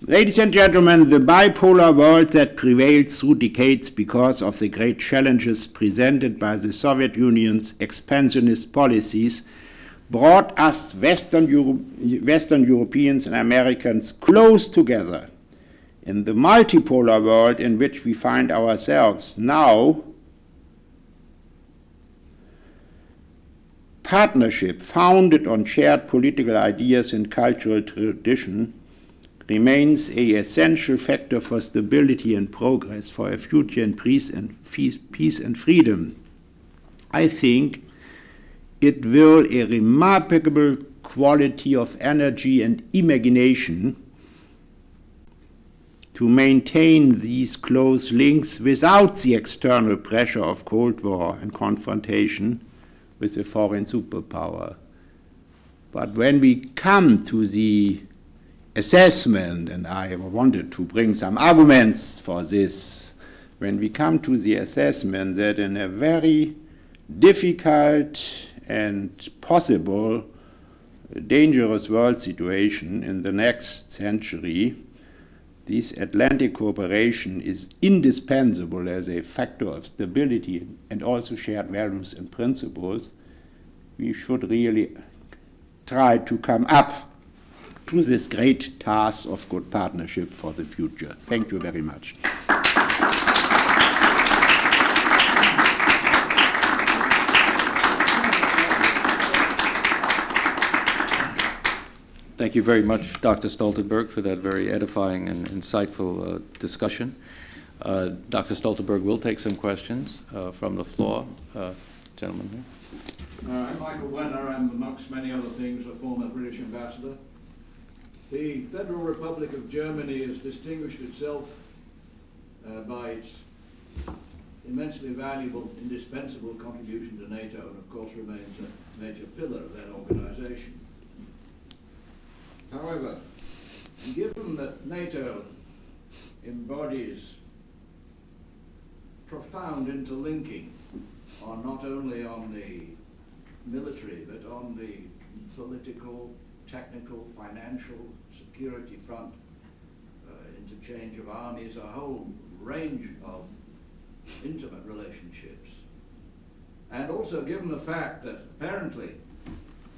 Ladies and gentlemen, the bipolar world that prevailed through decades because of the great challenges presented by the Soviet Union's expansionist policies brought us Western Europeans and Americans close together. In the multipolar world in which we find ourselves now, partnership founded on shared political ideas and cultural tradition remains an essential factor for stability and progress, for a future in peace and freedom. I think it will a remarkable quality of energy and imagination to maintain these close links without the external pressure of Cold War and confrontation with a foreign superpower. But when we come to the assessment, and I wanted to bring some arguments for this, when we come to the assessment that in a very difficult and possible dangerous world situation in the next century, this Atlantic cooperation is indispensable as a factor of stability and also shared values and principles, we should really try to come up to this great task of good partnership for the future. Thank you very much. Thank you very much, Dr. Stoltenberg, for that very edifying and insightful discussion. Dr. Stoltenberg will take some questions from the floor. gentleman here. I'm Michael Wenner. I'm, amongst many other things, a former British ambassador. The Federal Republic of Germany has distinguished itself by its immensely valuable, indispensable contribution to NATO, and of course remains a major pillar of that organization. However, given that NATO embodies profound interlinking not only on the military, but on the political, technical, financial, security front, interchange of armies, a whole range of intimate relationships. And also given the fact that apparently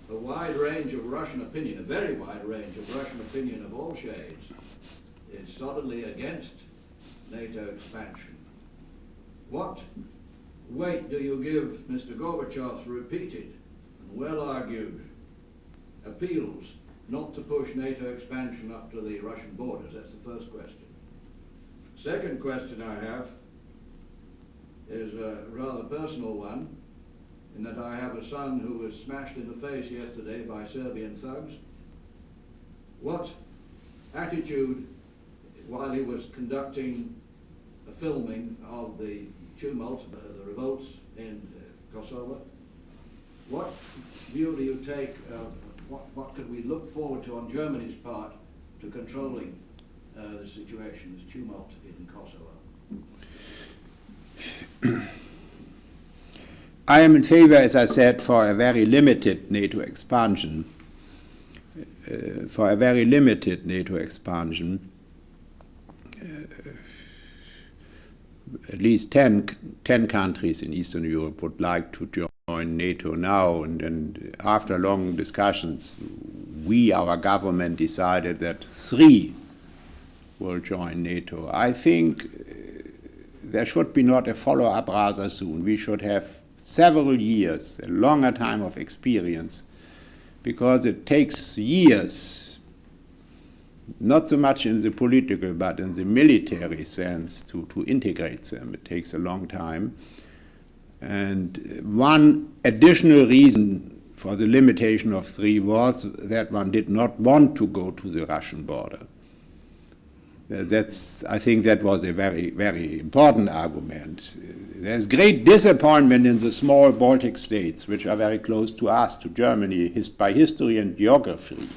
a wide range of Russian opinion, a very wide range of Russian opinion of all shades, is solidly against NATO expansion. What weight do you give Mr. Gorbachev's repeated and well-argued appeals not to push NATO expansion up to the Russian borders? That's the first question. Second question I have is a rather personal one, in that I have a son who was smashed in the face yesterday by Serbian thugs. What attitude, while he was conducting a filming of the tumult, the revolts in Kosovo, what view do you take of what could we look forward to on Germany's part to controlling the situation, this tumult in Kosovo? I am in favor, as I said, for a very limited NATO expansion. At least 10 countries in Eastern Europe would like to join NATO now, and after long discussions, our government decided that 3 will join NATO. I think there should be not a follow-up rather soon. We should have several years, a longer time of experience, because it takes years, not so much in the political but in the military sense, to integrate them. It takes a long time. And one additional reason for the limitation of 3 was that one did not want to go to the Russian border. I think that was a very, very important argument. There's great disappointment in the small Baltic states, which are very close to us, to Germany, by history and geography.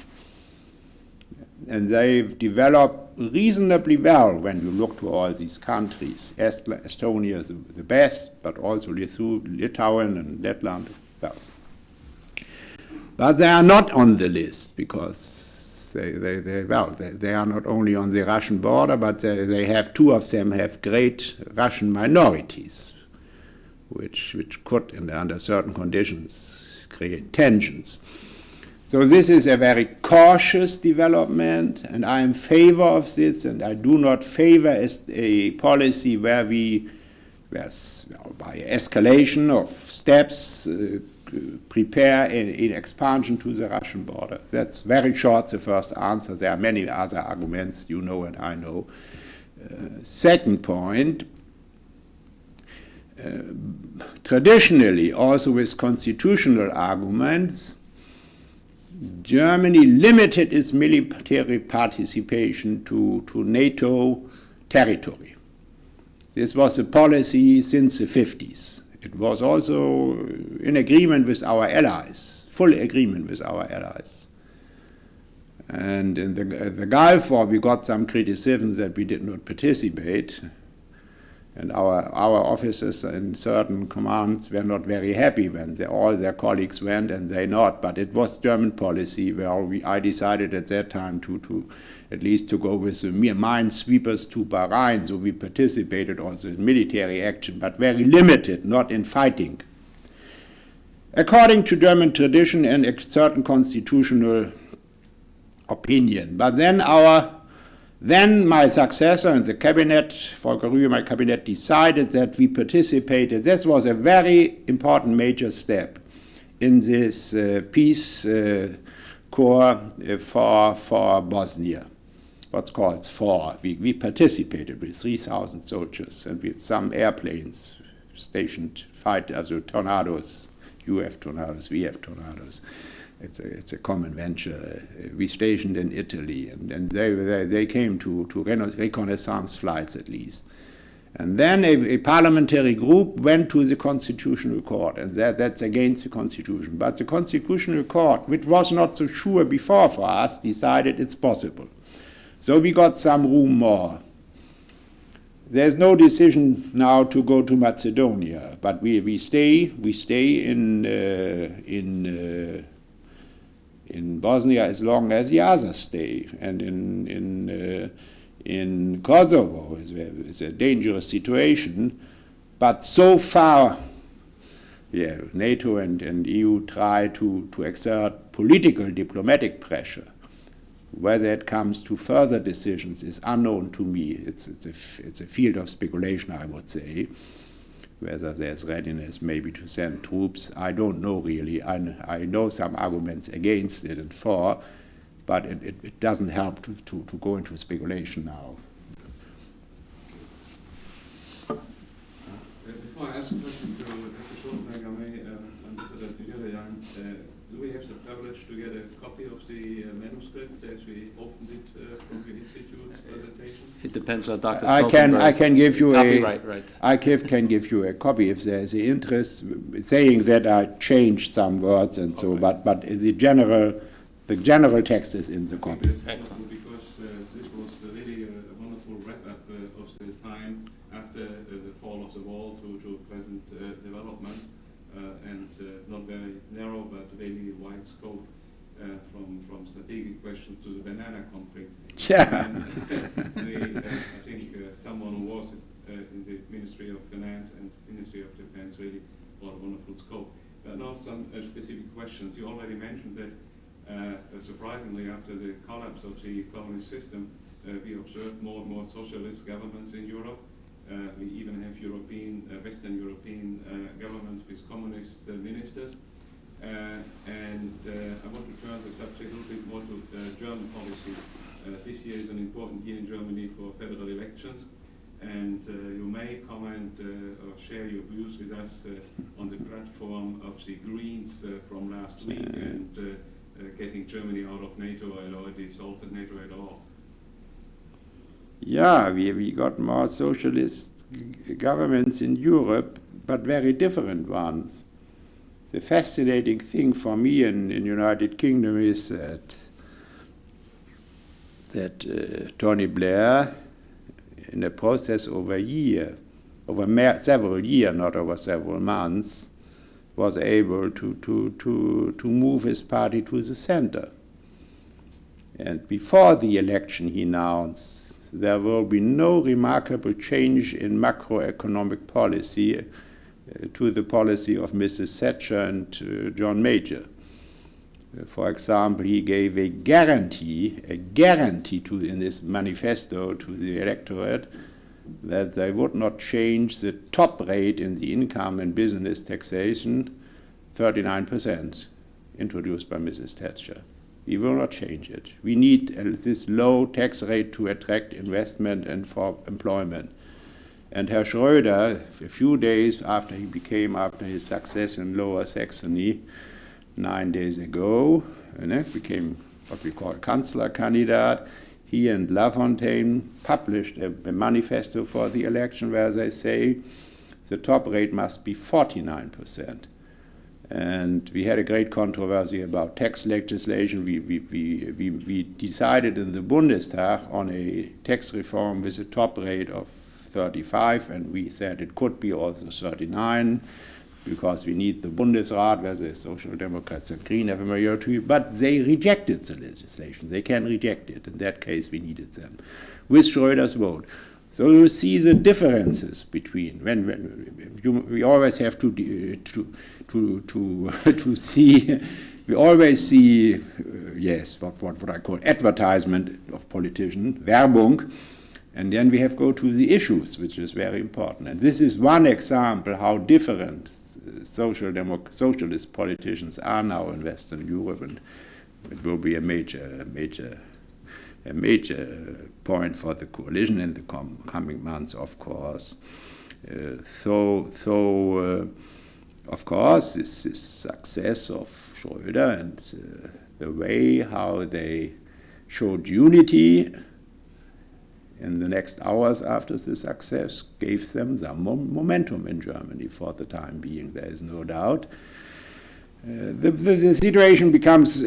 And they've developed reasonably well when you look to all these countries. Estonia is the best, but also Litauen and Letland. Well. But they are not on the list because they are not only on the Russian border, but they have, 2 of them have great Russian minorities, which could, under certain conditions, create tensions. So this is a very cautious development, and I am in favor of this, and I do not favor a policy where we, by escalation of steps, prepare an expansion to the Russian border. That's very short, the first answer. There are many other arguments, you know and I know. Second point, traditionally, also with constitutional arguments, Germany limited its military participation to NATO territory. This was a policy since the 50s. It was also in agreement with our allies, full agreement with our allies. And in the Gulf War, we got some criticism that we did not participate. And our officers in certain commands were not very happy when all their colleagues went and they not. But it was German policy where I decided at that time to at least to go with the minesweepers to Bahrain. So we participated also in military action, but very limited, not in fighting. According to German tradition and a certain constitutional opinion. But then my successor in the cabinet, Volker Rühe, my cabinet, decided that we participated. This was a very important major step in this peace corps for Bosnia. What's called SFOR. We participated with 3,000 soldiers and with some airplanes, stationed tornadoes. You have tornadoes, we have tornadoes. It's a common venture. We stationed in Italy, and they came to reconnaissance flights at least. And then a parliamentary group went to the Constitutional Court, and that's against the Constitution. But the Constitutional Court, which was not so sure before for us, decided it's possible. So we got some room more. There's no decision now to go to Macedonia, but we stay in Bosnia as long as the others stay, and in Kosovo it's a dangerous situation, but so far, NATO and EU try to exert political diplomatic pressure. Whether it comes to further decisions is unknown to me. It's a field of speculation, I would say. Whether there's readiness maybe to send troops, I don't know really. I know some arguments against it and for, but it doesn't help to go into speculation now. Before I ask a question to Dr. Stoltenberg, I may Ambassador Gerhard, do we have the privilege to get a copy of the manuscript as we often did from the Institute's presentation? It depends on Dr. I Stoltenberg. can give you Copyright rights. I can give you a copy if there is interest, saying that I changed some words and so, but the general text is in the copy. It's wonderful because this was really a wonderful wrap-up of the time after the fall of the wall to present development, and not very narrow but really wide scope from strategic questions to the banana conflict. Yeah. I think someone who was in the Ministry of Finance and Ministry of Defense really brought a wonderful scope. Now some specific questions. You already mentioned that surprisingly after the collapse of the communist system, we observed more and more socialist governments in Europe. We even have Western European governments with communist ministers. And I want to turn the subject a little bit more to German policy. This year is an important year in Germany for federal elections, and you may comment or share your views with us on the platform of the Greens from last week and getting Germany out of NATO or dissolved NATO at all. Yeah, we got more socialist governments in Europe, but very different ones. The fascinating thing for me in United Kingdom is that Tony Blair, in a process over several years, not over several months, was able to move his party to the center. And before the election, he announced there will be no remarkable change in macroeconomic policy to the policy of Mrs. Thatcher and John Major. For example, he gave a guarantee in this manifesto to the electorate that they would not change the top rate in the income and business taxation, 39%, introduced by Mrs. Thatcher. We will not change it. We need this low tax rate to attract investment and for employment. And Herr Schröder, a few days after his success in Lower Saxony, 9 days ago, became what we call Kanzlerkandidat. He and Lafontaine published a manifesto for the election where they say the top rate must be 49%. And we had a great controversy about tax legislation. We decided in the Bundestag on a tax reform with a top rate of 35, and we said it could be also 39, because we need the Bundesrat, where the Social Democrats and Green have a majority, but they rejected the legislation. They can reject it. In that case, we needed them, with Schröder's vote. So you see the differences between we always have to see. We always see what I call advertisement of politicians, Werbung, and then we have to go to the issues, which is very important. And this is one example how different socialist politicians are now in Western Europe, and it will be a major point for the coalition in the coming months, of course. Of course, this success of Schröder and the way how they showed unity in the next hours after the success gave them some momentum in Germany for the time being, there is no doubt. The situation becomes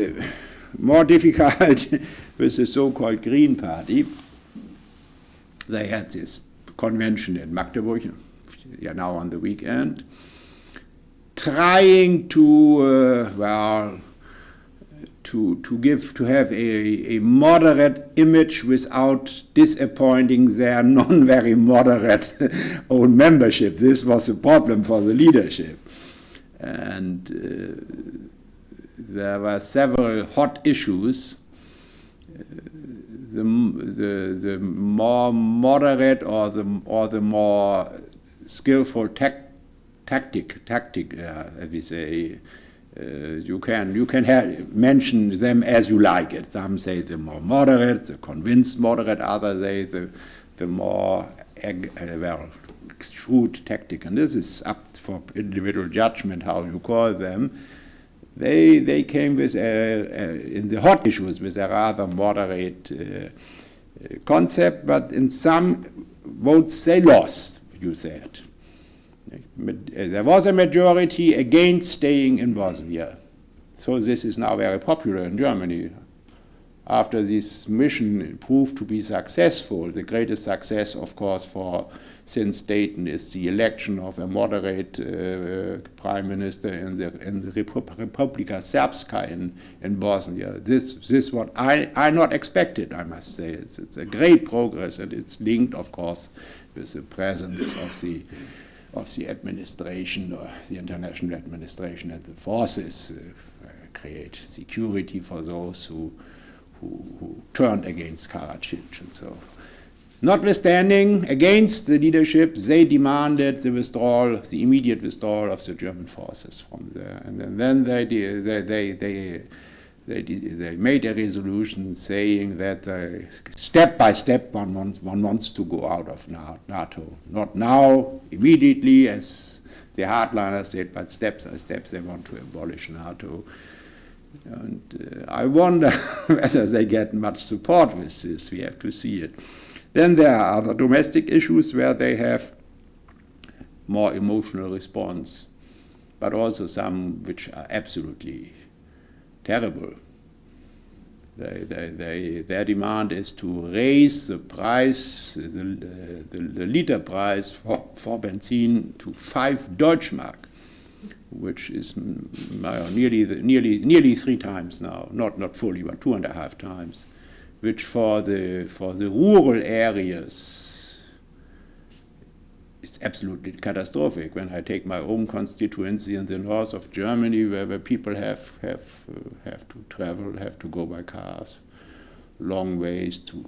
more difficult with the so-called Green Party. They had this convention in Magdeburg, now on the weekend, trying to have a moderate image without disappointing their non-very moderate own membership. This was a problem for the leadership. And there were several hot issues. The more moderate or the more skillful tactic, as we say, you can mention them as you like it. Some say the more moderate, the convinced moderate. Others say the more shrewd tactic. And this is up for individual judgment how you call them. They came with in the hot issues with a rather moderate concept, but in some votes they lost, you said. There was a majority against staying in Bosnia. So this is now very popular in Germany. After this mission proved to be successful, the greatest success, of course, since Dayton is the election of a moderate prime minister in the Republika Srpska in Bosnia. This what I not expected, I must say. It's a great progress, and it's linked, of course, with the presence of the administration, or the international administration, and the forces create security for those who turned against Karadzic and so. Notwithstanding, against the leadership, they demanded the immediate withdrawal of the German forces from there, and then they made a resolution saying that step by step one wants to go out of NATO. Not now, immediately, as the hardliners said, but steps by steps they want to abolish NATO. And I wonder whether they get much support with this. We have to see it. Then there are other domestic issues where they have more emotional response, but also some which are absolutely terrible. Their demand is to raise the price, the liter price for benzene to 5 Deutschmark, which is nearly 3 times now, not fully, but 2.5 times, which for the rural areas is absolutely catastrophic. When I take my own constituency in the north of Germany, where people have to travel, have to go by cars, long ways to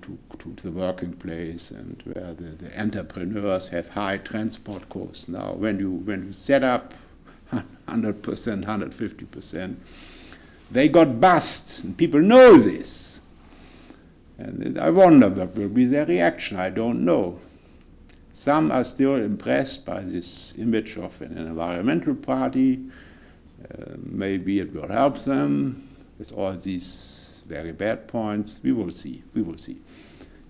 the working place, and where the entrepreneurs have high transport costs. Now, when you set up 100%, 150%, they got bust, and people know this. And I wonder what will be their reaction. I don't know. Some are still impressed by this image of an environmental party. Maybe it will help them with all these very bad points. We will see. We will see.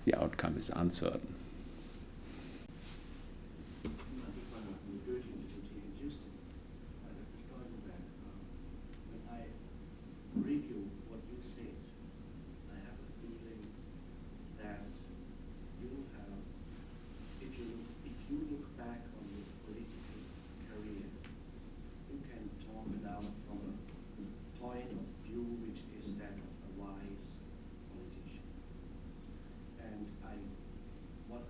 The outcome is uncertain. Review what you said, I have a feeling that you have, if you look back on your political career, you can talk about from a point of view which is that of a wise politician. And what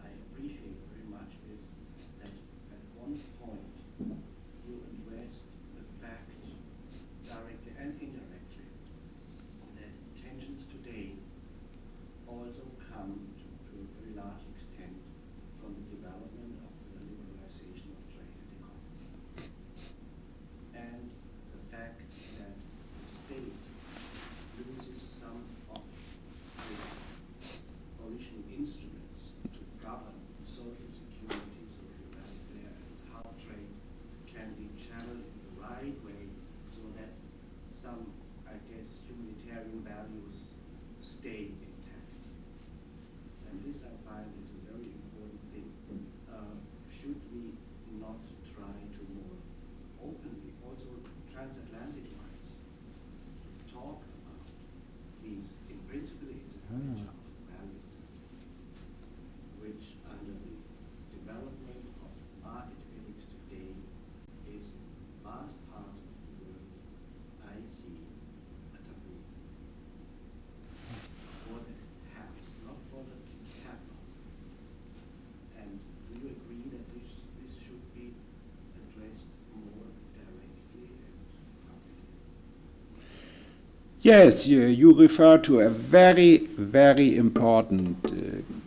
Yes, you refer to a very, very important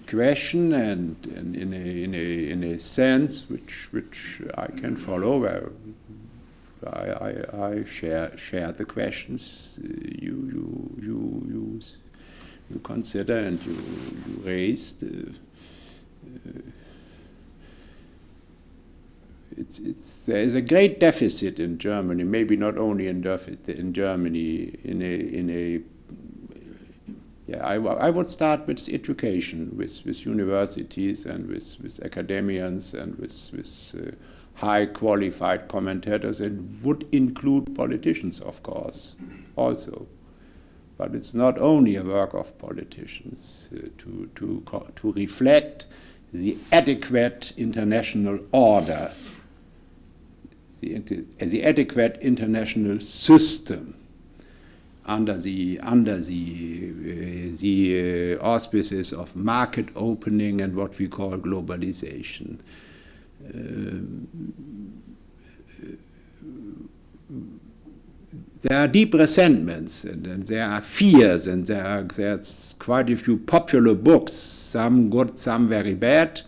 question, and in a sense which I can follow. Where I share the questions you consider and you raised. There is a great deficit in Germany, maybe not only in Germany, I would start with education, with universities and with academians and with high qualified commentators, and would include politicians, of course, also. But it's not only a work of politicians to reflect the adequate international order, the adequate international system under the auspices of market opening and what we call globalization. There are deep resentments, and there are fears, and there's quite a few popular books, some good, some very bad,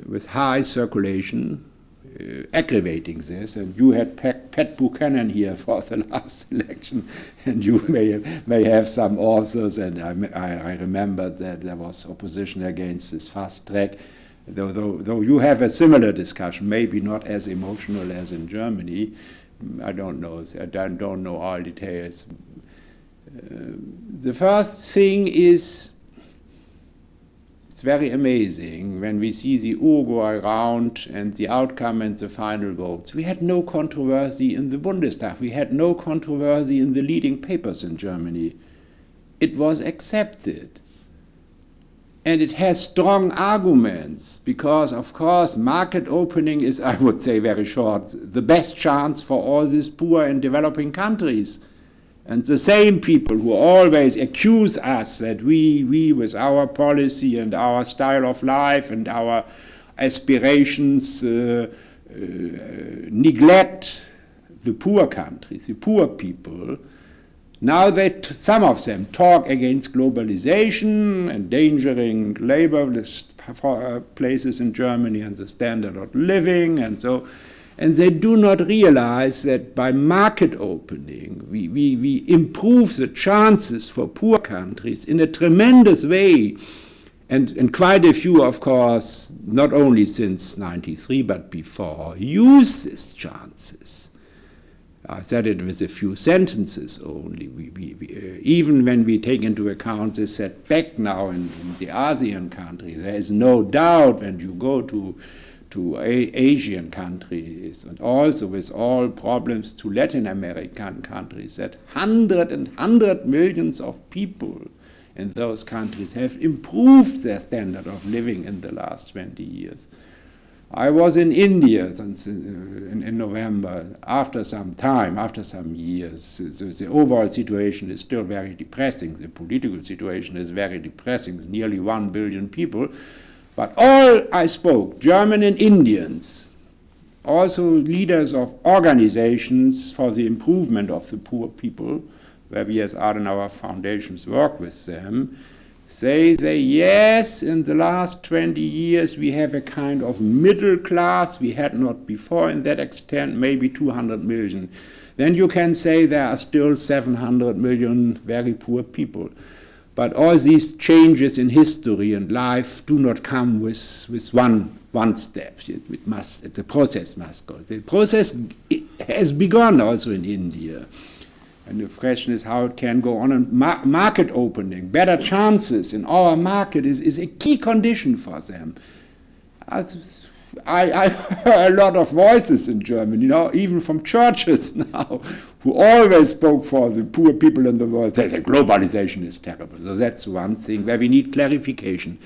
with high circulation, aggravating this. And you had Pat Buchanan here for the last election, and you may have some authors, and I remember that there was opposition against this fast track, though you have a similar discussion, maybe not as emotional as in Germany. I don't know. I don't know all details. The first thing is, it's very amazing when we see the Uruguay round and the outcome and the final votes. We had no controversy in the Bundestag. We had no controversy in the leading papers in Germany. It was accepted. And it has strong arguments because, of course, market opening is, I would say very short, the best chance for all these poor and developing countries. And the same people who always accuse us that we with our policy and our style of life and our aspirations neglect the poor countries, the poor people. Now some of them talk against globalization, endangering labor places in Germany and the standard of living, and they do not realize that by market opening we improve the chances for poor countries in a tremendous way, and quite a few, of course, not only since '93 but before, use these chances. I said it with a few sentences only. Even when we take into account the setback now in the ASEAN countries, there is no doubt when you go to Asian countries and also with all problems to Latin American countries, that hundred millions of people in those countries have improved their standard of living in the last 20 years. I was in India in November, after some time, after some years. The overall situation is still very depressing. The political situation is very depressing. It's nearly 1 billion people. But all I spoke, German and Indians, also leaders of organizations for the improvement of the poor people, where we as Adenauer Foundations work with them, say yes, in the last 20 years we have a kind of middle class we had not before in that extent, maybe 200 million. Then you can say there are still 700 million very poor people. But all these changes in history and life do not come with one step. The process must go. The process has begun also in India. And the question is how it can go on. And market opening, better chances in our market is a key condition for them. I heard a lot of voices in Germany, even from churches now, who always spoke for the poor people in the world. They say globalization is terrible. So that's one thing where we need clarification.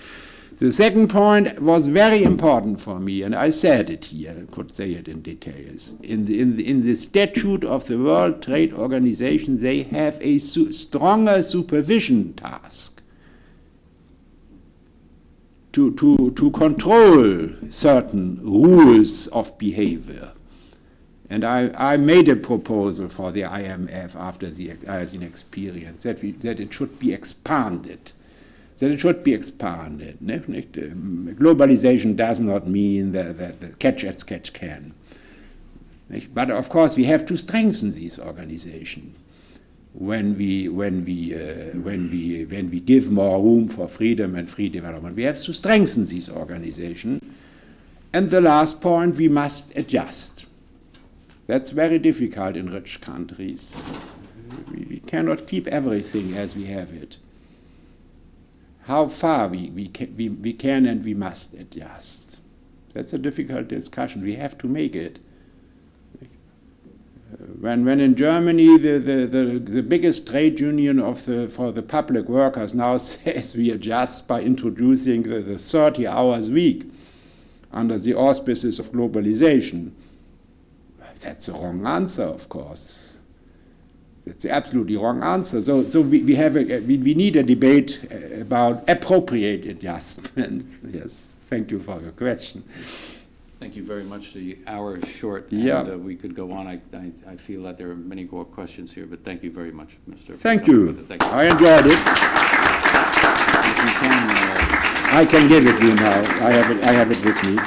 The second point was very important for me, and I said it here, I could say it in details. In the statute of the World Trade Organization, they have a stronger supervision task to control certain rules of behavior. And I made a proposal for the IMF after the ASEAN experience that it should be expanded. Globalization does not mean the catch as catch can. But of course, we have to strengthen these organizations when we give more room for freedom and free development. We have to strengthen these organizations. And the last point, we must adjust. That's very difficult in rich countries. We cannot keep everything as we have it. How far we can and we must adjust. That's a difficult discussion. We have to make it. When in Germany the biggest trade union for the public workers now says we adjust by introducing the 30 hours week under the auspices of globalization, that's the wrong answer, of course. That's the absolutely wrong answer. So we need a debate about appropriate adjustment. Yes, thank you for your question. Thank you very much. The hour is short, Yeah. and we could go on. I feel that there are many more questions here, but thank you very much, Mr. Thank you. Thank you. I enjoyed it. If you can, I can give it you now. I have it with me.